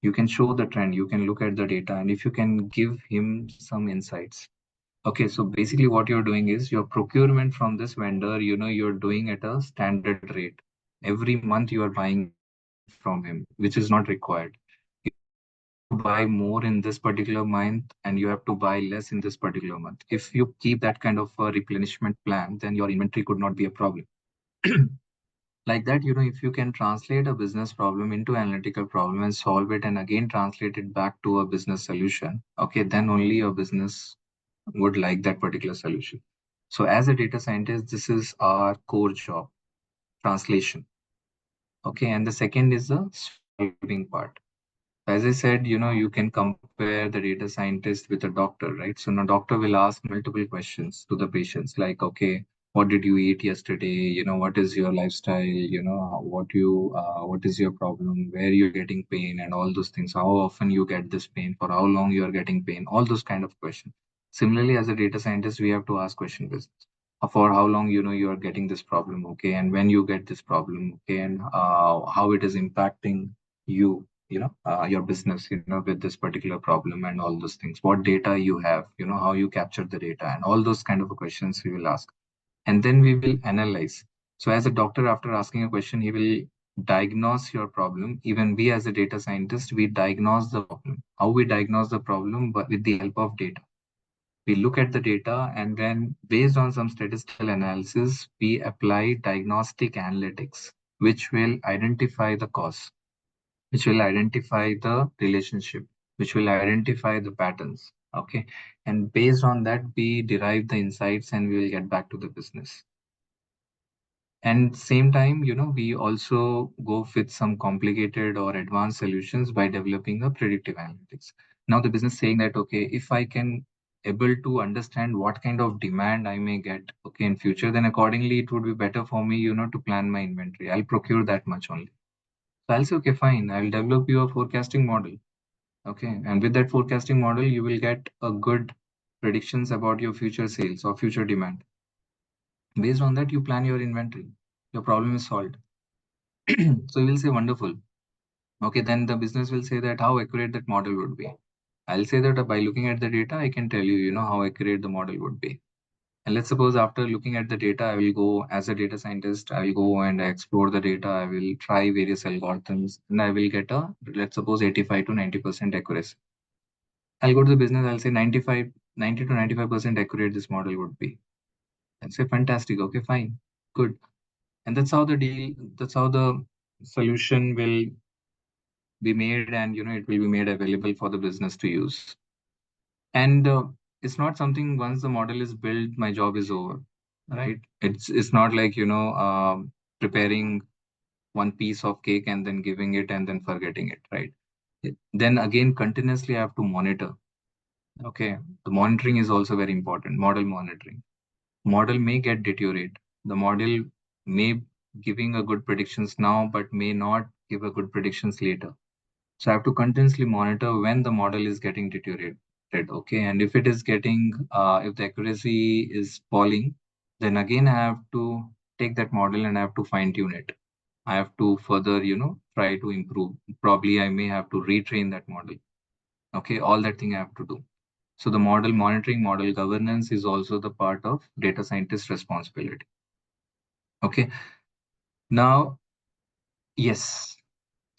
you can show the trend, you can look at the data, and if you can give him some insights. Okay, so basically what you're doing is your procurement from this vendor, you're doing at a standard rate. Every month you are buying from him, which is not required. You buy more in this particular month and you have to buy less in this particular month. If you keep that kind of a replenishment plan, then your inventory could not be a problem. Like that, if you can translate a business problem into analytical problem and solve it and again translate it back to a business solution, okay, then only your business would like that particular solution. So as a data scientist, this is our core job, translation. Okay, and the second is the solving part. As I said, you can compare the data scientist with a doctor, right? So now doctor will ask multiple questions to the patients like, okay, what did you eat yesterday? What is your lifestyle? What is your problem? Where you're getting pain and all those things. How often you get this pain? For how long you are getting pain? All those kind of questions. Similarly, as a data scientist, we have to ask question business. For how long you are getting this problem, okay, and when you get this problem, okay, and how it is impacting you, your business, with this particular problem and all those things. What data you have, how you capture the data, and all those kind of questions we will ask, and then we will analyze. So as a doctor, after asking a question, he will diagnose your problem. Even we as a data scientist, we diagnose the problem. How we diagnose the problem? But with the help of data, we look at the data, and then based on some statistical analysis, we apply diagnostic analytics, which will identify the cause, which will identify the relationship, which will identify the patterns. Okay. And based on that, we derive the insights and we will get back to the business. And same time, we also go with some complicated or advanced solutions by developing a predictive analytics. Now the business saying that, okay, if I can able to understand what kind of demand I may get, okay, in future, then accordingly it would be better for me, to plan my inventory. I'll procure that much only. So I'll say, okay, fine, I'll develop you a forecasting model. Okay. And with that forecasting model, you will get a good predictions about your future sales or future demand. Based on that, you plan your inventory. Your problem is solved. So you will say, wonderful. Okay, then the business will say that how accurate that model would be. I'll say that by looking at the data, I can tell you, how accurate the model would be. And let's suppose after looking at the data, I will go as a data scientist, I will go and explore the data. I will try various algorithms and I will get let's suppose 85 to 90% accuracy. I'll go to the business, I'll say 90 to 95% accurate this model would be. I'll say, fantastic. Okay, fine, good. And that's how the solution will be made, and it will be made available for the business to use. And it's not something, once the model is built, my job is over, right? It's not like preparing one piece of cake and then giving it and then forgetting it, right? Then again, continuously I have to monitor. Okay, the monitoring is also very important. Model monitoring. Model may get deteriorate. The model may giving a good predictions now, but may not give a good predictions later. So I have to continuously monitor when the model is getting deteriorated. Okay, and if it is getting, if the accuracy is falling, then again I have to take that model and I have to fine tune it. I have to further, try to improve. Probably I may have to retrain that model. Okay, all that thing I have to do. So the model monitoring, model governance is also the part of data scientist responsibility. Okay. Now, yes,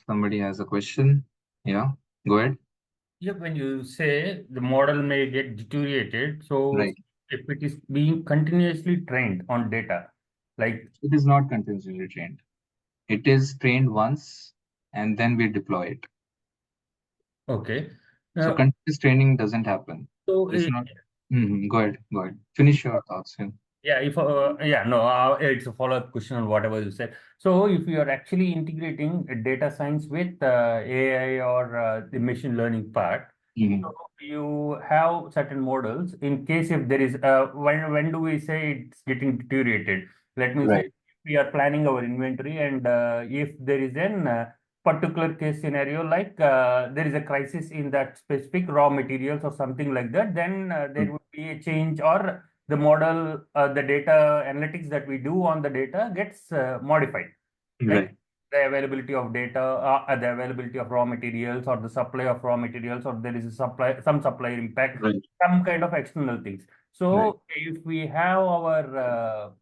somebody has a question. Yeah, go ahead. Yeah, when you say the model may get deteriorated, so Right. if it is being continuously trained on data, like It is not continuously trained. It is trained once and then we deploy it. okay, So continuous training doesn't happen. so It's not. Go ahead. Go ahead. Finish your thoughts. yeah, it's a follow-up question on whatever you said. So if you are actually integrating data science with AI or the machine learning part, so you have certain models in case if there is when do we say it's getting deteriorated? Let me say Right. we are planning our inventory and if there is an particular case scenario like there is a crisis in that specific raw materials or something like that, then there would be a change or the model, the data analytics that we do on the data gets modified, right? Right. The availability of data, the availability of raw materials, or the supply of raw materials, or there is a some supply impact, Right. some kind of external things. So Right. if we have our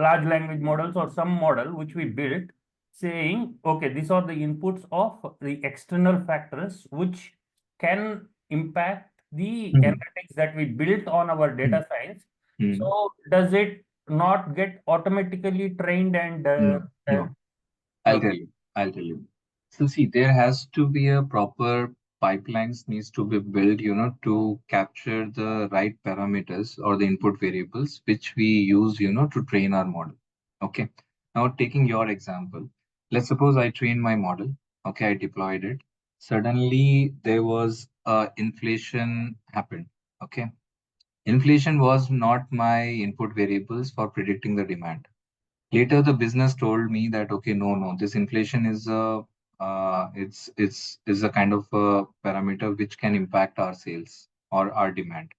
large language models or some model which we built, saying, okay, these are the inputs of the external factors which can impact the analytics that we built on our data science. So does it not get automatically trained and No. I'll tell you. So see, there has to be a proper pipelines needs to be built, to capture the right parameters or the input variables which we use, to train our model. Okay. Now taking your example, let's suppose I trained my model. Okay, I deployed it. Suddenly there was inflation happened. Okay. Inflation was not my input variables for predicting the demand. Later, the business told me that, okay, no, this inflation is it's is a kind of a parameter which can impact our sales or our demand.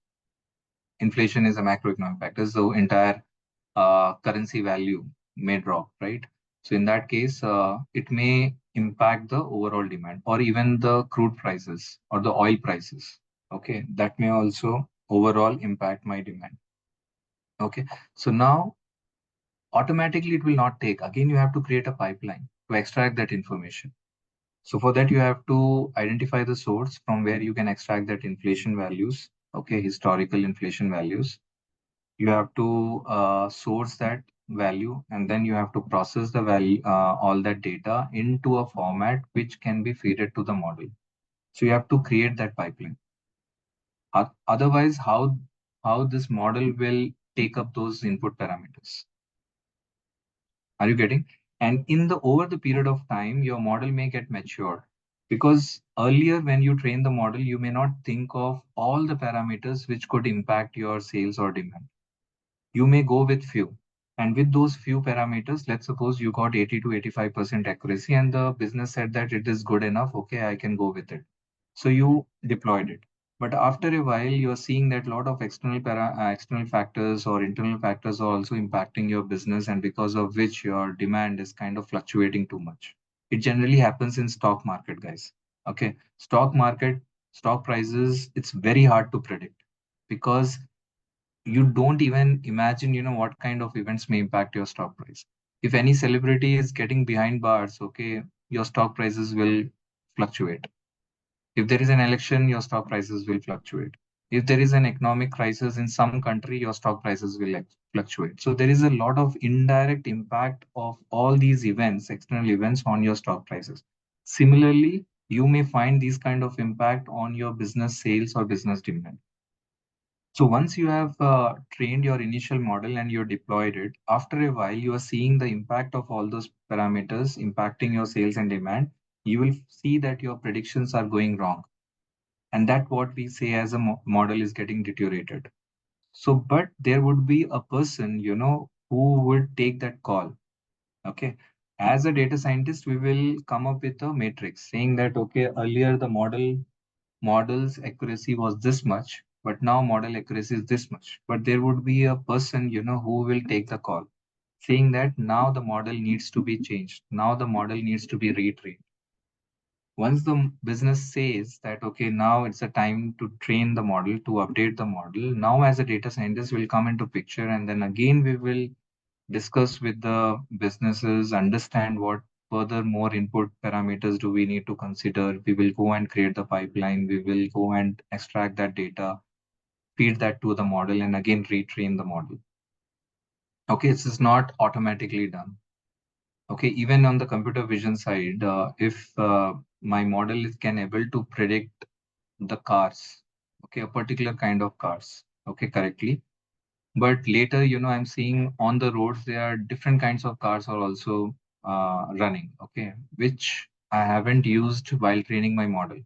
Inflation is a macroeconomic factor, so entire currency value may drop, right? So in that case, it may impact the overall demand or even the crude prices or the oil prices. Okay, that may also overall impact my demand. Okay, so now automatically it will not take. Again, you have to create a pipeline to extract that information. So for that, you have to identify the source from where you can extract that inflation values, okay, historical inflation values. You have to source that value, and then you have to process the value, all that data into a format which can be fed to the model. So you have to create that pipeline. Otherwise, how this model will take up those input parameters? Are you getting? And in the over the period of time, your model may get matured because earlier when you train the model, you may not think of all the parameters which could impact your sales or demand. You may go with few. And with those few parameters, let's suppose you got 80 to 85% accuracy and the business said that it is good enough. Okay, I can go with it. So you deployed it. But after a while, you're seeing that a lot of external factors or internal factors are also impacting your business, and because of which your demand is kind of fluctuating too much. It generally happens in stock market, guys. Okay, stock market, stock prices, it's very hard to predict because you don't even imagine, what kind of events may impact your stock price. If any celebrity is getting behind bars, okay, your stock prices will fluctuate. If there is an election, your stock prices will fluctuate. If there is an economic crisis in some country, your stock prices will fluctuate. So there is a lot of indirect impact of all these events, external events, on your stock prices. Similarly, you may find these kind of impact on your business sales or business demand. So once you have trained your initial model and you deployed it, after a while, you are seeing the impact of all those parameters impacting your sales and demand. You will see that your predictions are going wrong. And that what we say as a model is getting deteriorated. So, but there would be a person, who would take that call. Okay. As a data scientist, we will come up with a matrix saying that, okay, earlier the model's accuracy was this much, but now model accuracy is this much. But there would be a person, who will take the call saying that now the model needs to be changed. Now the model needs to be retrained. Once the business says that, okay, now it's a time to train the model, to update the model, now as a data scientist will come into picture, and then again we will discuss with the businesses, understand what further more input parameters do we need to consider. We will go and create the pipeline. We will go and extract that data, feed that to the model, and again retrain the model. Okay, this is not automatically done. Okay, even on the computer vision side, if my model can able to predict the cars, okay, a particular kind of cars, okay, correctly. But later, I'm seeing on the roads, there are different kinds of cars are also running, okay, which I haven't used while training my model.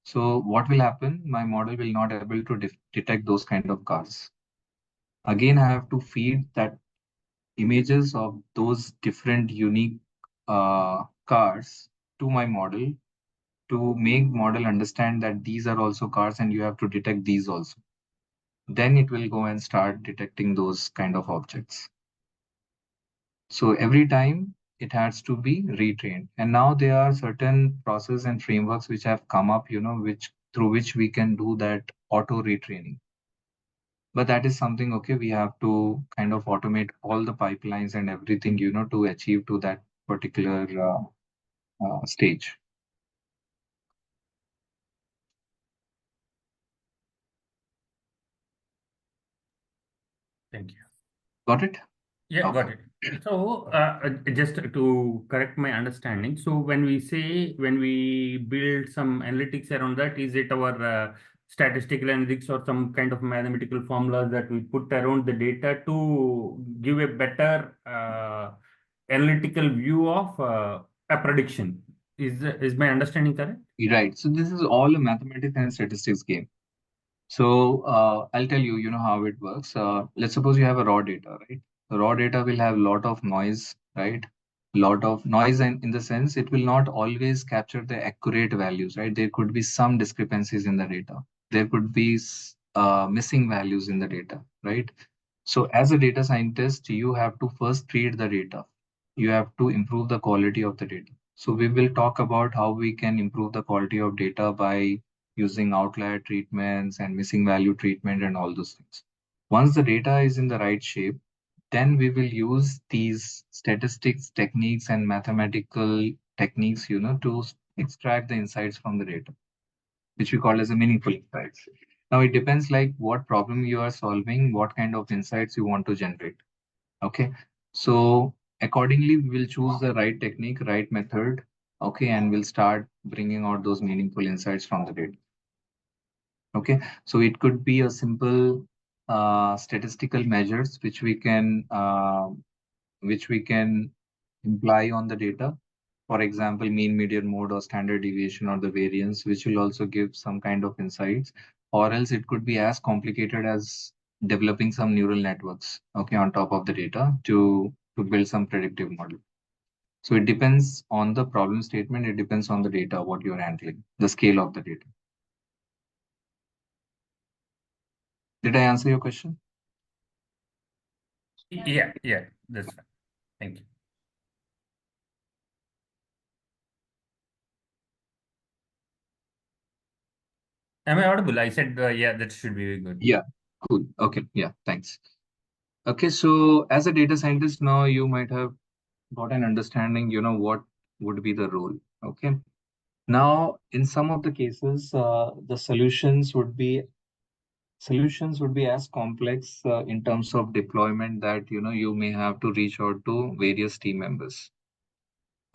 So what will happen? My model will not able to detect those kind of cars. Again, I have to feed that images of those different unique cars to my model to make model understand that these are also cars and you have to detect these also. Then it will go and start detecting those kind of objects. So every time it has to be retrained. And now there are certain process and frameworks which have come up, which through which we can do that auto retraining. But that is something, okay, we have to kind of automate all the pipelines and everything, to achieve to that particular stage. Thank you. Got it? Yeah, Okay. got it. So, just to correct my understanding, so when we build some analytics around that, is it our statistical analytics or some kind of mathematical formulas that we put around the data to give a better analytical view of a prediction? Is my understanding correct? Right. So this is all a mathematics and statistics game. So I'll tell you, how it works. Let's suppose you have a raw data, right? The raw data will have a lot of noise, right? Lot of noise, and in the sense it will not always capture the accurate values, right? There could be some discrepancies in the data. There could be missing values in the data, right? So as a data scientist, you have to first treat the data. You have to improve the quality of the data. So we will talk about how we can improve the quality of data by using outlier treatments and missing value treatment and all those things. Once the data is in the right shape, then we will use these statistics techniques and mathematical techniques, to extract the insights from the data, which we call as a meaningful insights. Now it depends like what problem you are solving, what kind of insights you want to generate. Okay. So accordingly, we will choose the right technique, right method. Okay. And we'll start bringing out those meaningful insights from the data. Okay. So it could be a simple statistical measures which we can imply on the data. For example, mean, median, mode, or standard deviation, or the variance, which will also give some kind of insights. Or else it could be as complicated as developing some neural networks, okay, on top of the data to build some predictive model. So it depends on the problem statement. It depends on the data, what you're handling, the scale of the data. Did I answer your question? Yeah, that's fine. Thank you. Am I audible? I said, yeah, that should be good. Yeah, cool. Okay, yeah, thanks. Okay, so as a data scientist now, you might have got an understanding, what would be the role. Okay. Now, in some of the cases, the solutions would be as complex in terms of deployment that you may have to reach out to various team members.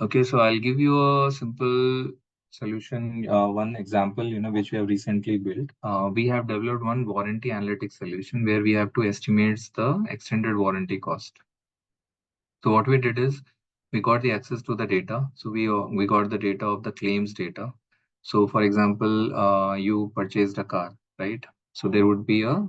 Okay, so I'll give you a simple solution, one example, which we have recently built. We have developed one warranty analytics solution where we have to estimate the extended warranty cost. So what we did is we got the access to the data. So we got the data of the claims data. So for example, you purchased a car, right? So there would be a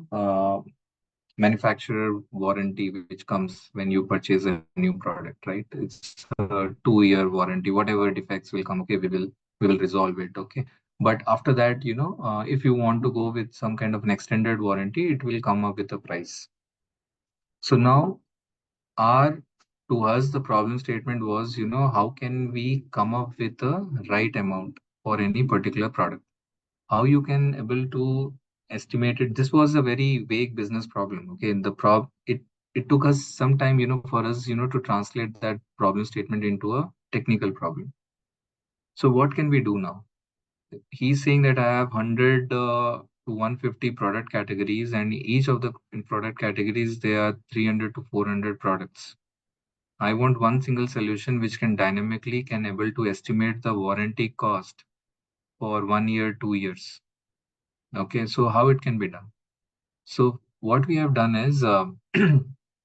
manufacturer warranty which comes when you purchase a new product, right? It's a 2-year warranty. Whatever defects will come, okay, we will resolve it, okay. But after that, if you want to go with some kind of an extended warranty, it will come up with a price. So now our to us the problem statement was, how can we come up with the right amount for any particular product? How you can able to estimate it? This was a very vague business problem. Okay, it took us some time, for us, to translate that problem statement into a technical problem. So what can we do now? He's saying that I have 100 to 150 product categories, and each of the product categories there are 300 to 400 products. I want one single solution which can dynamically able to estimate the warranty cost for 1 year, 2 years. Okay, so how it can be done? So what we have done is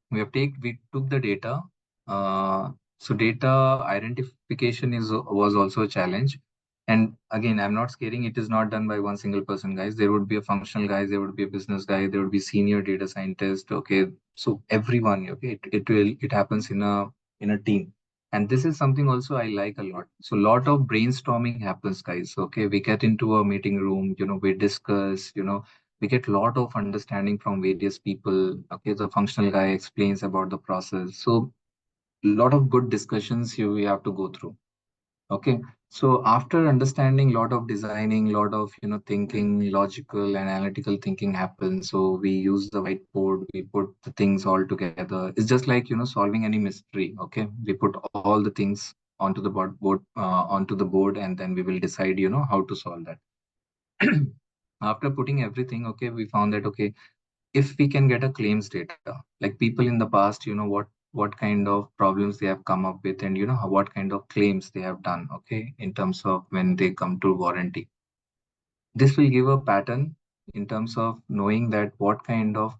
we took the data. So data identification was also a challenge. And again, I'm not scaring. It is not done by one single person, guys. There would be a functional guy, there would be a business guy, there would be senior data scientist. Okay, so everyone. Okay, it happens in a team. And this is something also I like a lot. So a lot of brainstorming happens, guys. Okay, we get into a meeting room. We discuss. We get a lot of understanding from various people. Okay, the functional guy explains about the process. So a lot of good discussions here we have to go through. Okay, so after understanding, a lot of designing, a lot of thinking, logical and analytical thinking happens. So we use the whiteboard, we put the things all together. It's just like solving any mystery. Okay, we put all the things onto the board, and then we will decide how to solve that. After putting everything, okay, we found that okay, if we can get a claims data, like people in the past, what kind of problems they have come up with, and what kind of claims they have done, okay, in terms of when they come to warranty. This will give a pattern in terms of knowing that what kind of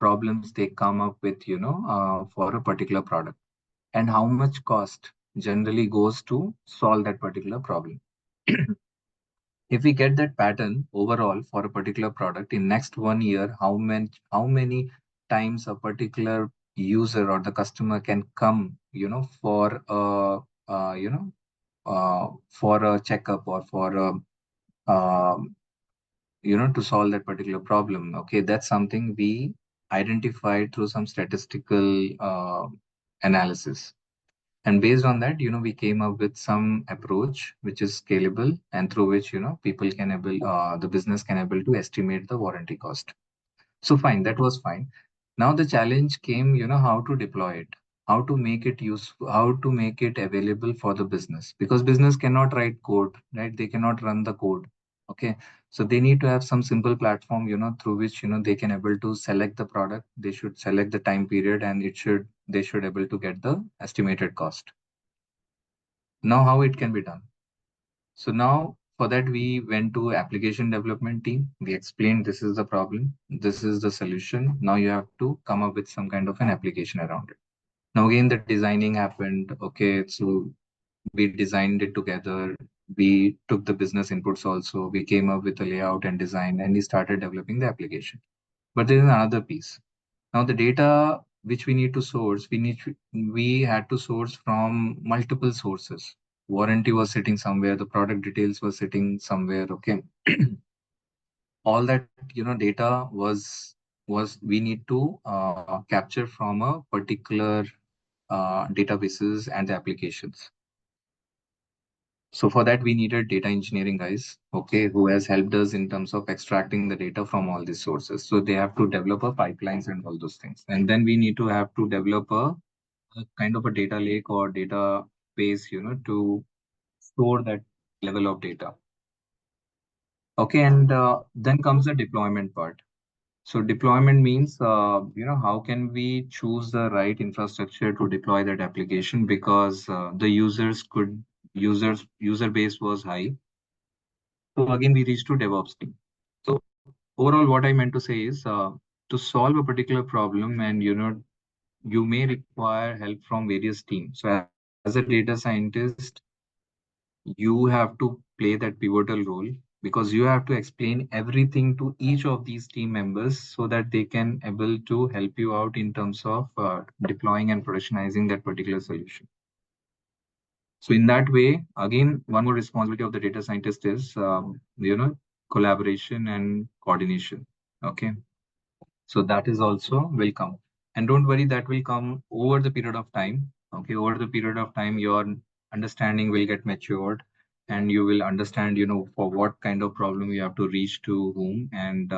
problems they come up with, for a particular product, and how much cost generally goes to solve that particular problem. If we get that pattern overall for a particular product in next 1 year, how many times a particular user or the customer can come, for a checkup or for a, to solve that particular problem. Okay, that's something we identified through some statistical analysis. And based on that, we came up with some approach which is scalable and through which, the business can able to estimate the warranty cost. So fine, that was fine. Now the challenge came, how to deploy it, how to make it useful, how to make it available for the business, because business cannot write code, right? They cannot run the code. Okay. So they need to have some simple platform, through which, they can able to select the product. They should select the time period, and they should able to get the estimated cost. Now, how it can be done? So now for that, we went to application development team. We explained this is the problem, this is the solution. Now you have to come up with some kind of an application around it. Now again, the designing happened. Okay, so we designed it together. We took the business inputs also. We came up with a layout and design, and we started developing the application. But there is another piece. Now the data which we need to source, we had to source from multiple sources. Warranty was sitting somewhere, the product details were sitting somewhere. Okay. all that data was we need to capture from a particular databases and the applications. So for that, we needed data engineering guys, okay, who has helped us in terms of extracting the data from all these sources. So they have to develop a pipelines and all those things. And then we need to have to develop a kind of a data lake or database, to store that level of data. Okay, and then comes the deployment part. So deployment means, how can we choose the right infrastructure to deploy that application, because the user base was high. So again, we reach to DevOps team. So overall, what I meant to say is, to solve a particular problem, and you may require help from various teams. So as a data scientist, you have to play that pivotal role, because you have to explain everything to each of these team members so that they can able to help you out in terms of deploying and productionizing that particular solution. So in that way, again, one more responsibility of the data scientist is, collaboration and coordination. Okay. So that is also will come. And don't worry, that will come over the period of time. Okay. Over the period of time, your understanding will get matured, and you will understand, for what kind of problem you have to reach to whom. And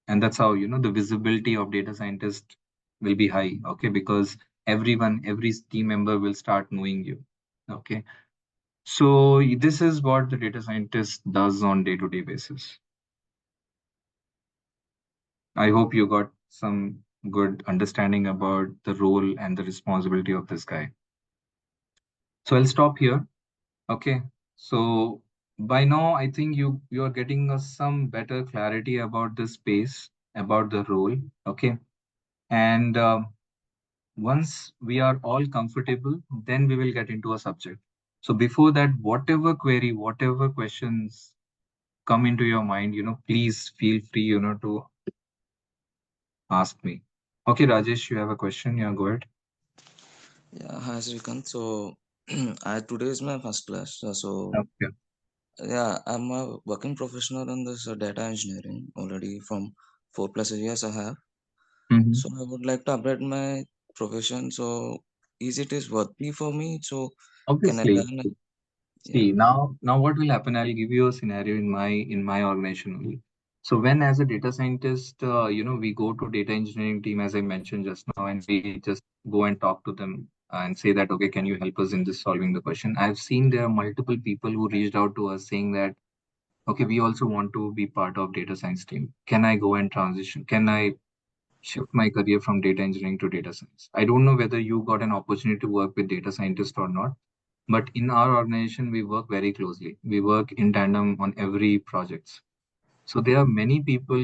that's how, the visibility of data scientist will be high. Okay. Because every team member will start knowing you. Okay. So this is what the data scientist does on day-to-day basis. I hope you got some good understanding about the role and the responsibility of this guy. So I'll stop here. Okay. So by now, I think you are getting some better clarity about the space, about the role. Okay. And once we are all comfortable, then we will get into a subject. So before that, whatever query, whatever questions come into your mind, please feel free, to ask me. Okay, Rajesh, you have a question? Yeah, go ahead. Yeah, hi Srikant. So today is my first class. So Okay. yeah, I'm a working professional in this data engineering already from 4+ years I have. Mhm. So I would like to upgrade my profession. So is worthy for me? So can I Obviously, learn? Yeah. see now what will happen? I'll give you a scenario in my organization only. So when as a data scientist, we go to data engineering team, as I mentioned just now, and we just go and talk to them and say that, okay, can you help us in this solving the question? I've seen there are multiple people who reached out to us saying that, okay, we also want to be part of data science team. Can I go and transition? Can I shift my career from data engineering to data science? I don't know whether you got an opportunity to work with data scientists or not, but in our organization, we work very closely. We work in tandem on every projects. So there are many people,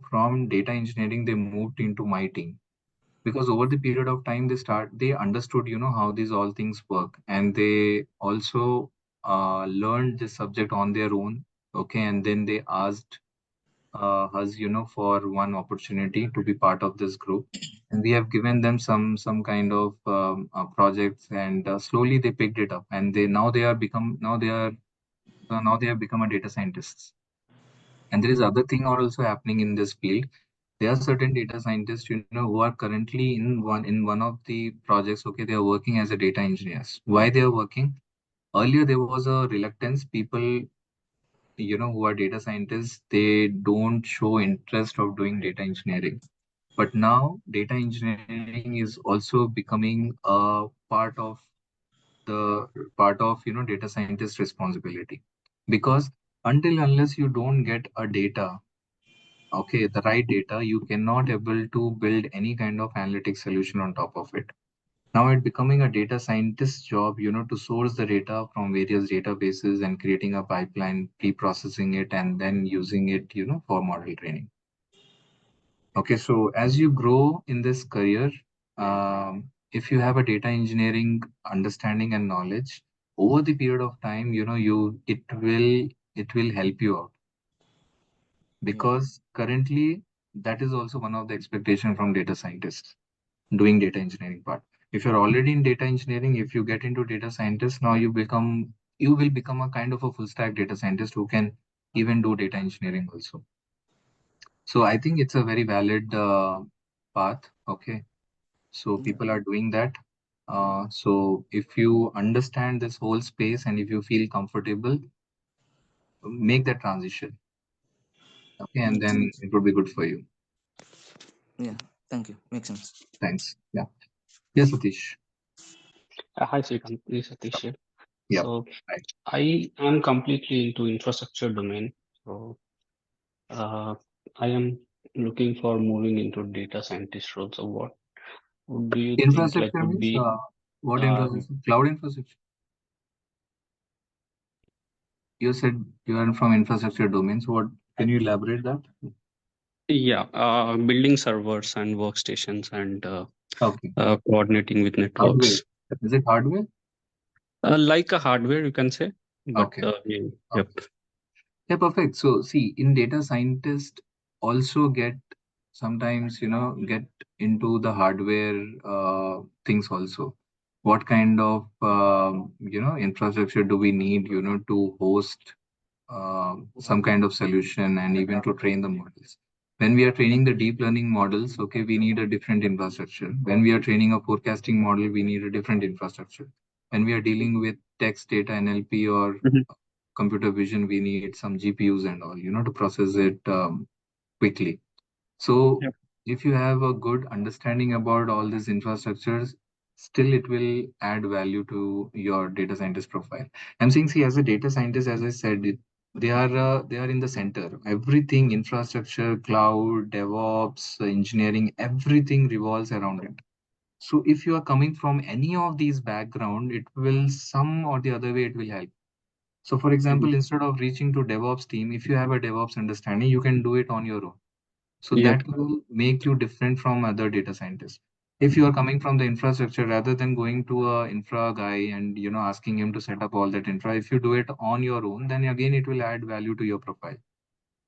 from data engineering, they moved into my team, because over the period of time they understood, how these all things work, and they also learned this subject on their own. Okay. And then they asked us, for one opportunity to be part of this group, and we have given them some kind of projects, and slowly they picked it up, and now they have become a data scientists. And there is other thing also happening in this field. There are certain data scientists, who are currently in one of the projects. Okay, they are working as a data engineers. Why they are working? Earlier there was a reluctance. People, who are data scientists, they don't show interest of doing data engineering. But now data engineering is also becoming a part of data scientist responsibility, because until unless you don't get a data, okay, the right data, you cannot able to build any kind of analytic solution on top of it. Now it becoming a data scientist job, to source the data from various databases and creating a pipeline, pre-processing it, and then using it, for model training. Okay, so as you grow in this career, if you have a data engineering understanding and knowledge, over the period of time, it will help you out, because currently that is also one of the expectation from data scientists doing data engineering part. If you're already in data engineering, if you get into data scientist, now you will become a kind of a full stack data scientist who can even do data engineering also. So I think it's a very valid path. Okay. So people are doing that. So if you understand this whole space and if you feel comfortable, make that transition. Okay. And then it would be good for you. Yeah, thank you. Makes sense. Thanks. Yeah. Yes, Satish. Hi, Srikanth. This is Satish here. Yeah. So Right. I am completely into infrastructure domain. So I am looking for moving into data scientist role. So what do you think like Infrastructure would means be what uh, infrastructure? Cloud infrastructure. You said you are from infrastructure domain. So what can you elaborate that? building servers and workstations and Okay. coordinating with Hardware. networks. Is it hardware? Like a hardware, you can say. But Okay. yep. Yeah, perfect. So see, in data scientist also get sometimes, get into the hardware things also. What kind of infrastructure do we need, to host some kind of solution and even to train the models. When we are training the deep learning models, okay, we need a different infrastructure. When we are training a forecasting model, we need a different infrastructure. When we are dealing with text data, NLP, or Mhm. computer vision, we need some GPUs and all, to process it quickly. So Yep. if you have a good understanding about all these infrastructures, still it will add value to your data scientist profile. I'm saying, see, as a data scientist, as I said, they are in the center. Everything, infrastructure, cloud, DevOps, engineering, everything revolves around it. So if you are coming from any of these background, it will some or the other way it will help. So for example, instead of reaching to DevOps team, if you have a DevOps understanding, you can do it on your own. So Yep. that will make you different from other data scientists. If you are coming from the infrastructure, rather than going to a infra guy and asking him to set up all that infra, if you do it on your own, then again it will add value to your profile.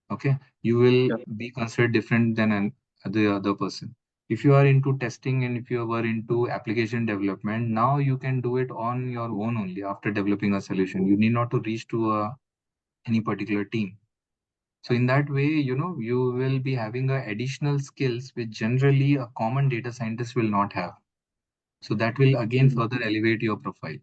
Okay, you will Yep. be considered different than the other person. If you are into testing and if you were into application development, now you can do it on your own only after developing a solution. You need not to reach to any particular team. So in that way, you will be having additional skills which generally a common data scientist will not have. So that will again further elevate your profile.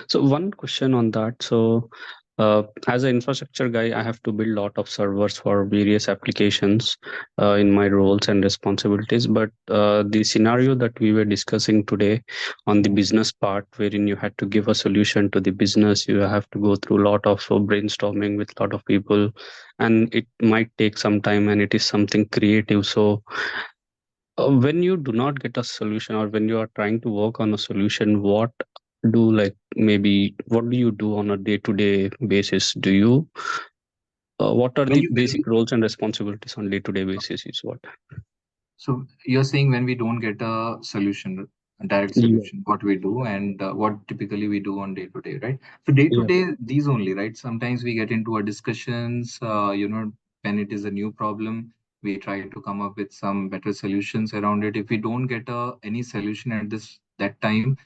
So one question on that. So as an infrastructure guy, I have to build a lot of servers for various applications in my roles and responsibilities. But the scenario that we were discussing today on the business part, wherein you had to give a solution to the business, you have to go through a lot of brainstorming with a lot of people, and it might take some time, and it is something creative. So when you do not get a solution, or when you are trying to work on a solution, what do you do on a day-to-day basis? What are When the you when basic we roles and responsibilities on day-to-day basis is what? So you're saying when we don't get a solution, a direct Yeah. solution, what we do and what typically we do on day to day, right? So day to Yeah. day, these only, right? Sometimes we get into a discussions, when it is a new problem, we try to come up with some better solutions around it. If we don't get any solution at that time,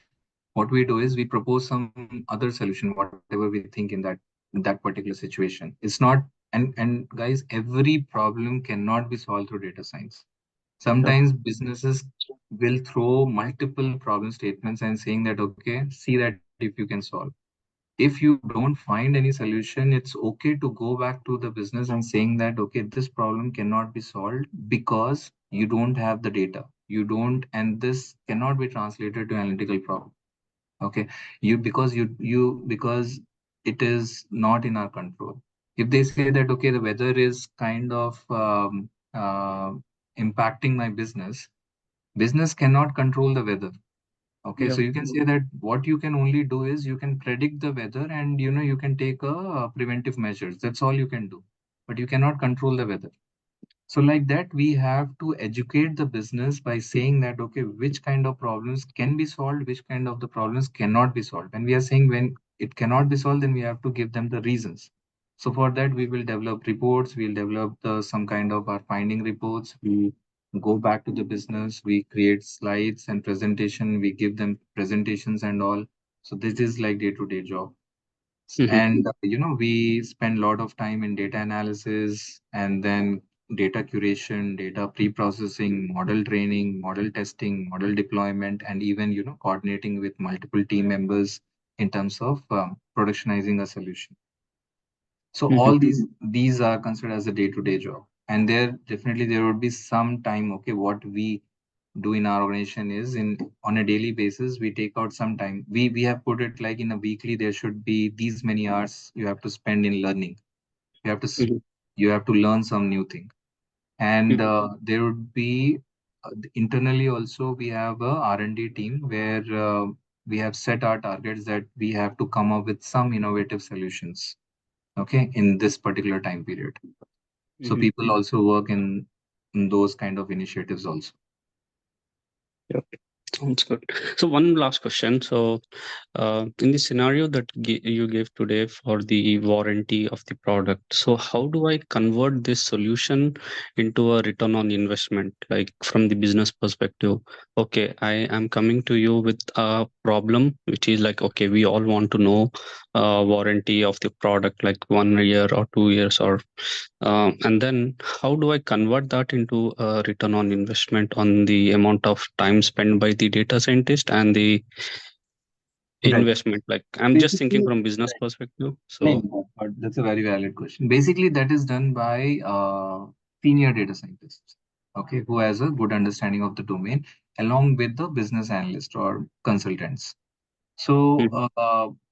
what we do is we propose some other solution, whatever we think in that particular situation. It's not, and guys, every problem cannot be solved through data science. Yeah. Sometimes businesses will throw multiple problem statements and saying that, okay, see that if you can solve. If you don't find any solution, it's okay to go back to the business and saying that, okay, this problem cannot be solved because you don't have the data. You don't, and this cannot be translated to analytical problem. Okay, because it is not in our control. If they say that, okay, the weather is kind of impacting my business cannot control the weather. Okay, Yeah. so you can say that what you can only do is you can predict the weather and you can take preventive measures. That's all you can do, but you cannot control the weather. So like that, we have to educate the business by saying that, okay, which kind of problems can be solved, which kind of the problems cannot be solved. And we are saying when it cannot be solved, then we have to give them the reasons. So for that, we will develop reports, we'll develop some kind of our finding reports. We go back to the business, we create slides and presentation, we give them presentations and all. So this is like day-to-day job. Mhm. And we spend a lot of time in data analysis and then data curation, data pre-processing, model training, model testing, model deployment, and even, coordinating with multiple team members in terms of productionizing a solution. So all these are considered as a day-to-day job. And there would be some time, okay, what we do in our organization is on a daily basis, we take out some time. We have put it like in a weekly, there should be these many hours you have to spend in learning. You have to learn some new thing. And there would be internally also, we have a R&D team where we have set our targets that we have to come up with some innovative solutions, okay, in this particular time period. So people also work in those kind of initiatives also. Yep. Sounds good. So one last question. So in the scenario that you gave today for the warranty of the product, so how do I convert this solution into a return on investment, like from the business perspective? Okay, I am coming to you with a problem, which is like, okay, we all want to know warranty of the product, like 1 year or 2 years, or and then how do I convert that into a return on investment on the amount of time spent by the data scientist and the Right. investment? Like, I'm just thinking from business perspective. So But that's a very valid question. Basically, that is done by senior data scientists, okay, who has a good understanding of the domain, along with the business analyst or consultants. So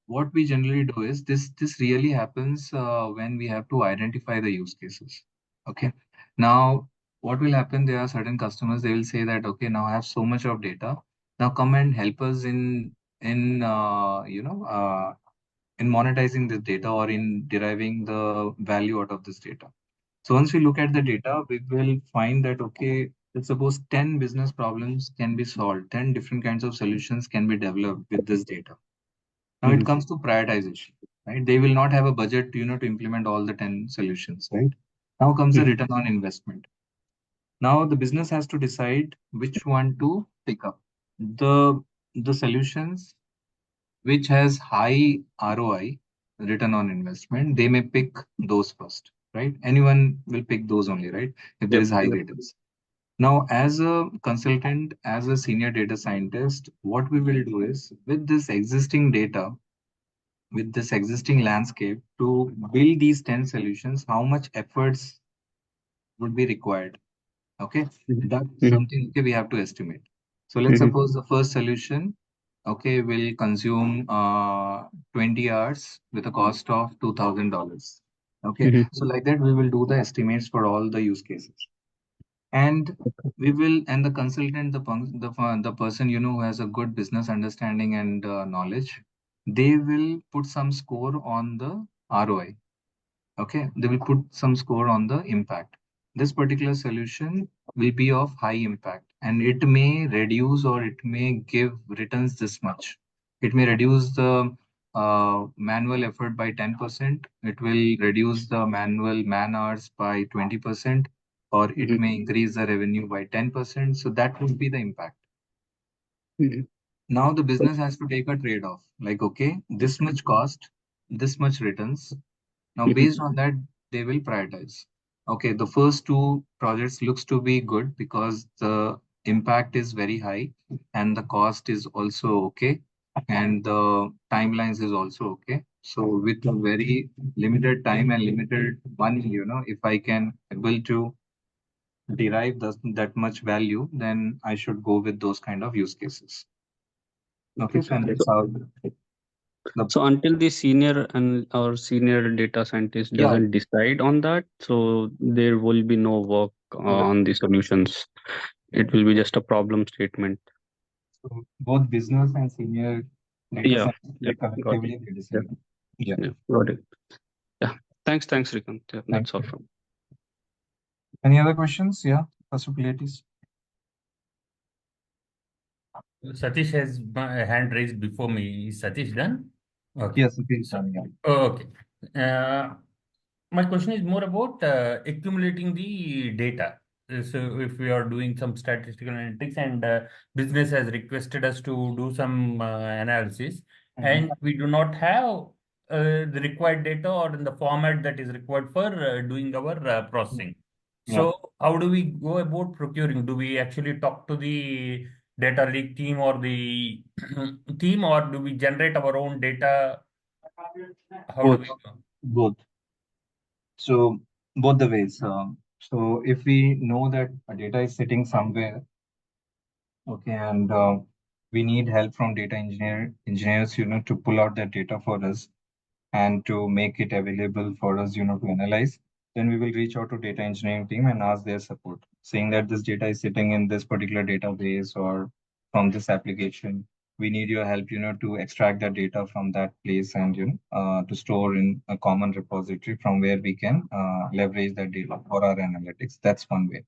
what we generally do is this really happens when we have to identify the use cases. Okay. Now, what will happen? There are certain customers, they will say that, okay, now I have so much of data. Now come and help us in monetizing this data or in deriving the value out of this data. So once we look at the data, we will find that, okay, let's suppose 10 business problems can be solved, 10 different kinds of solutions can be developed with this data. Now it comes to prioritization, right? They will not have a budget, to implement all the 10 solutions, right? Now comes the return on investment. Now the business has to decide which one to pick up. The solutions which has high ROI, return on investment, they may pick those first, right? Anyone will pick those only, right? If there is high returns. Now, as a consultant, as a senior data scientist, what we will do is with this existing data, with this existing landscape, to build these 10 solutions, how much efforts would be required? Okay, that's something we have to estimate. So let's suppose the first solution, okay, will consume 20 hours with a cost of $2,000. Okay, so like that, we will do the estimates for all the use cases. And we will, and the consultant, the person, who has a good business understanding and knowledge, they will put some score on the ROI. Okay, they will put some score on the impact. This particular solution will be of high impact, and it may reduce or it may give returns this much. It may reduce the manual effort by 10%. It will reduce the manual man hours by 20%, or it may increase the revenue by 10%. So that would be the impact. Now the business has to take a trade-off, like, okay, this much cost, this much returns. Now, based on that, they will prioritize. Okay, the first two projects looks to be good because the impact is very high and the cost is also okay, and the timelines is also okay. So with a very limited time and limited money, if I can able to derive that much value, then I should go with those kind of use cases. Okay, so that's how. So until the senior and our senior data scientist doesn't decide on that, so there will be no work on the solutions. It will be just a problem statement. So both business and senior data scientists collectively decide. Yeah, got it. Yeah, thanks, Srikanth. Yeah, that's all from. Any other questions? Yeah, possibilities. Satish has my hand raised before me. Is Satish done? Okay. Yes, Satish done. Yeah. Oh, okay. My question is more about accumulating the data. So if we are doing some statistical analytics and business has requested us to do some analysis, and we do not have the required data or in the format that is required for doing our processing. So how do we go about procuring? Do we actually talk to the data leak team or the team, or do we generate our own data? How do Both. we go? Both. So both the ways. So if we know that a data is sitting somewhere, okay, and we need help from data engineers, to pull out that data for us and to make it available for us, to analyze, then we will reach out to data engineering team and ask their support, saying that this data is sitting in this particular database or from this application. We need your help, to extract that data from that place and, to store in a common repository from where we can leverage that data for our analytics. That's one way.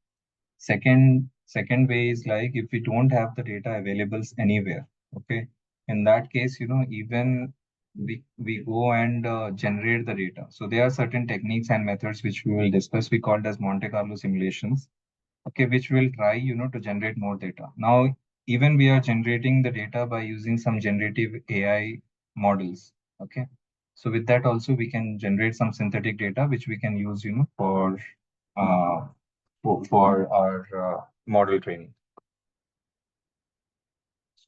Second way is like if we don't have the data available anywhere, okay, in that case, even we go and generate the data. So there are certain techniques and methods which we will discuss. We call it as Monte Carlo simulations, okay, which will try, to generate more data. Now, even we are generating the data by using some generative AI models, okay. So with that also we can generate some synthetic data which we can use, uh, for our model training.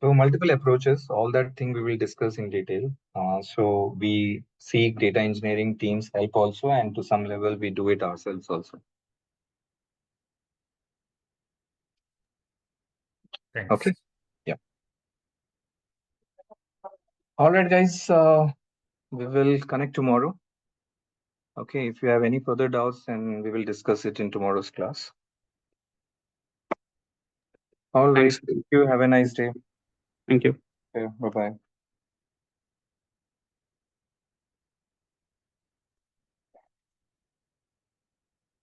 So multiple approaches, all that thing we will discuss in detail. So we seek data engineering teams help also, and to some level we do it ourselves also. Thanks. Okay. Yeah. All right, guys. We will connect tomorrow. Okay. If you have any further doubts, then we will discuss it in tomorrow's class. All right. Thanks. Thank you. Have a nice day. Thank you. Okay. Bye-bye.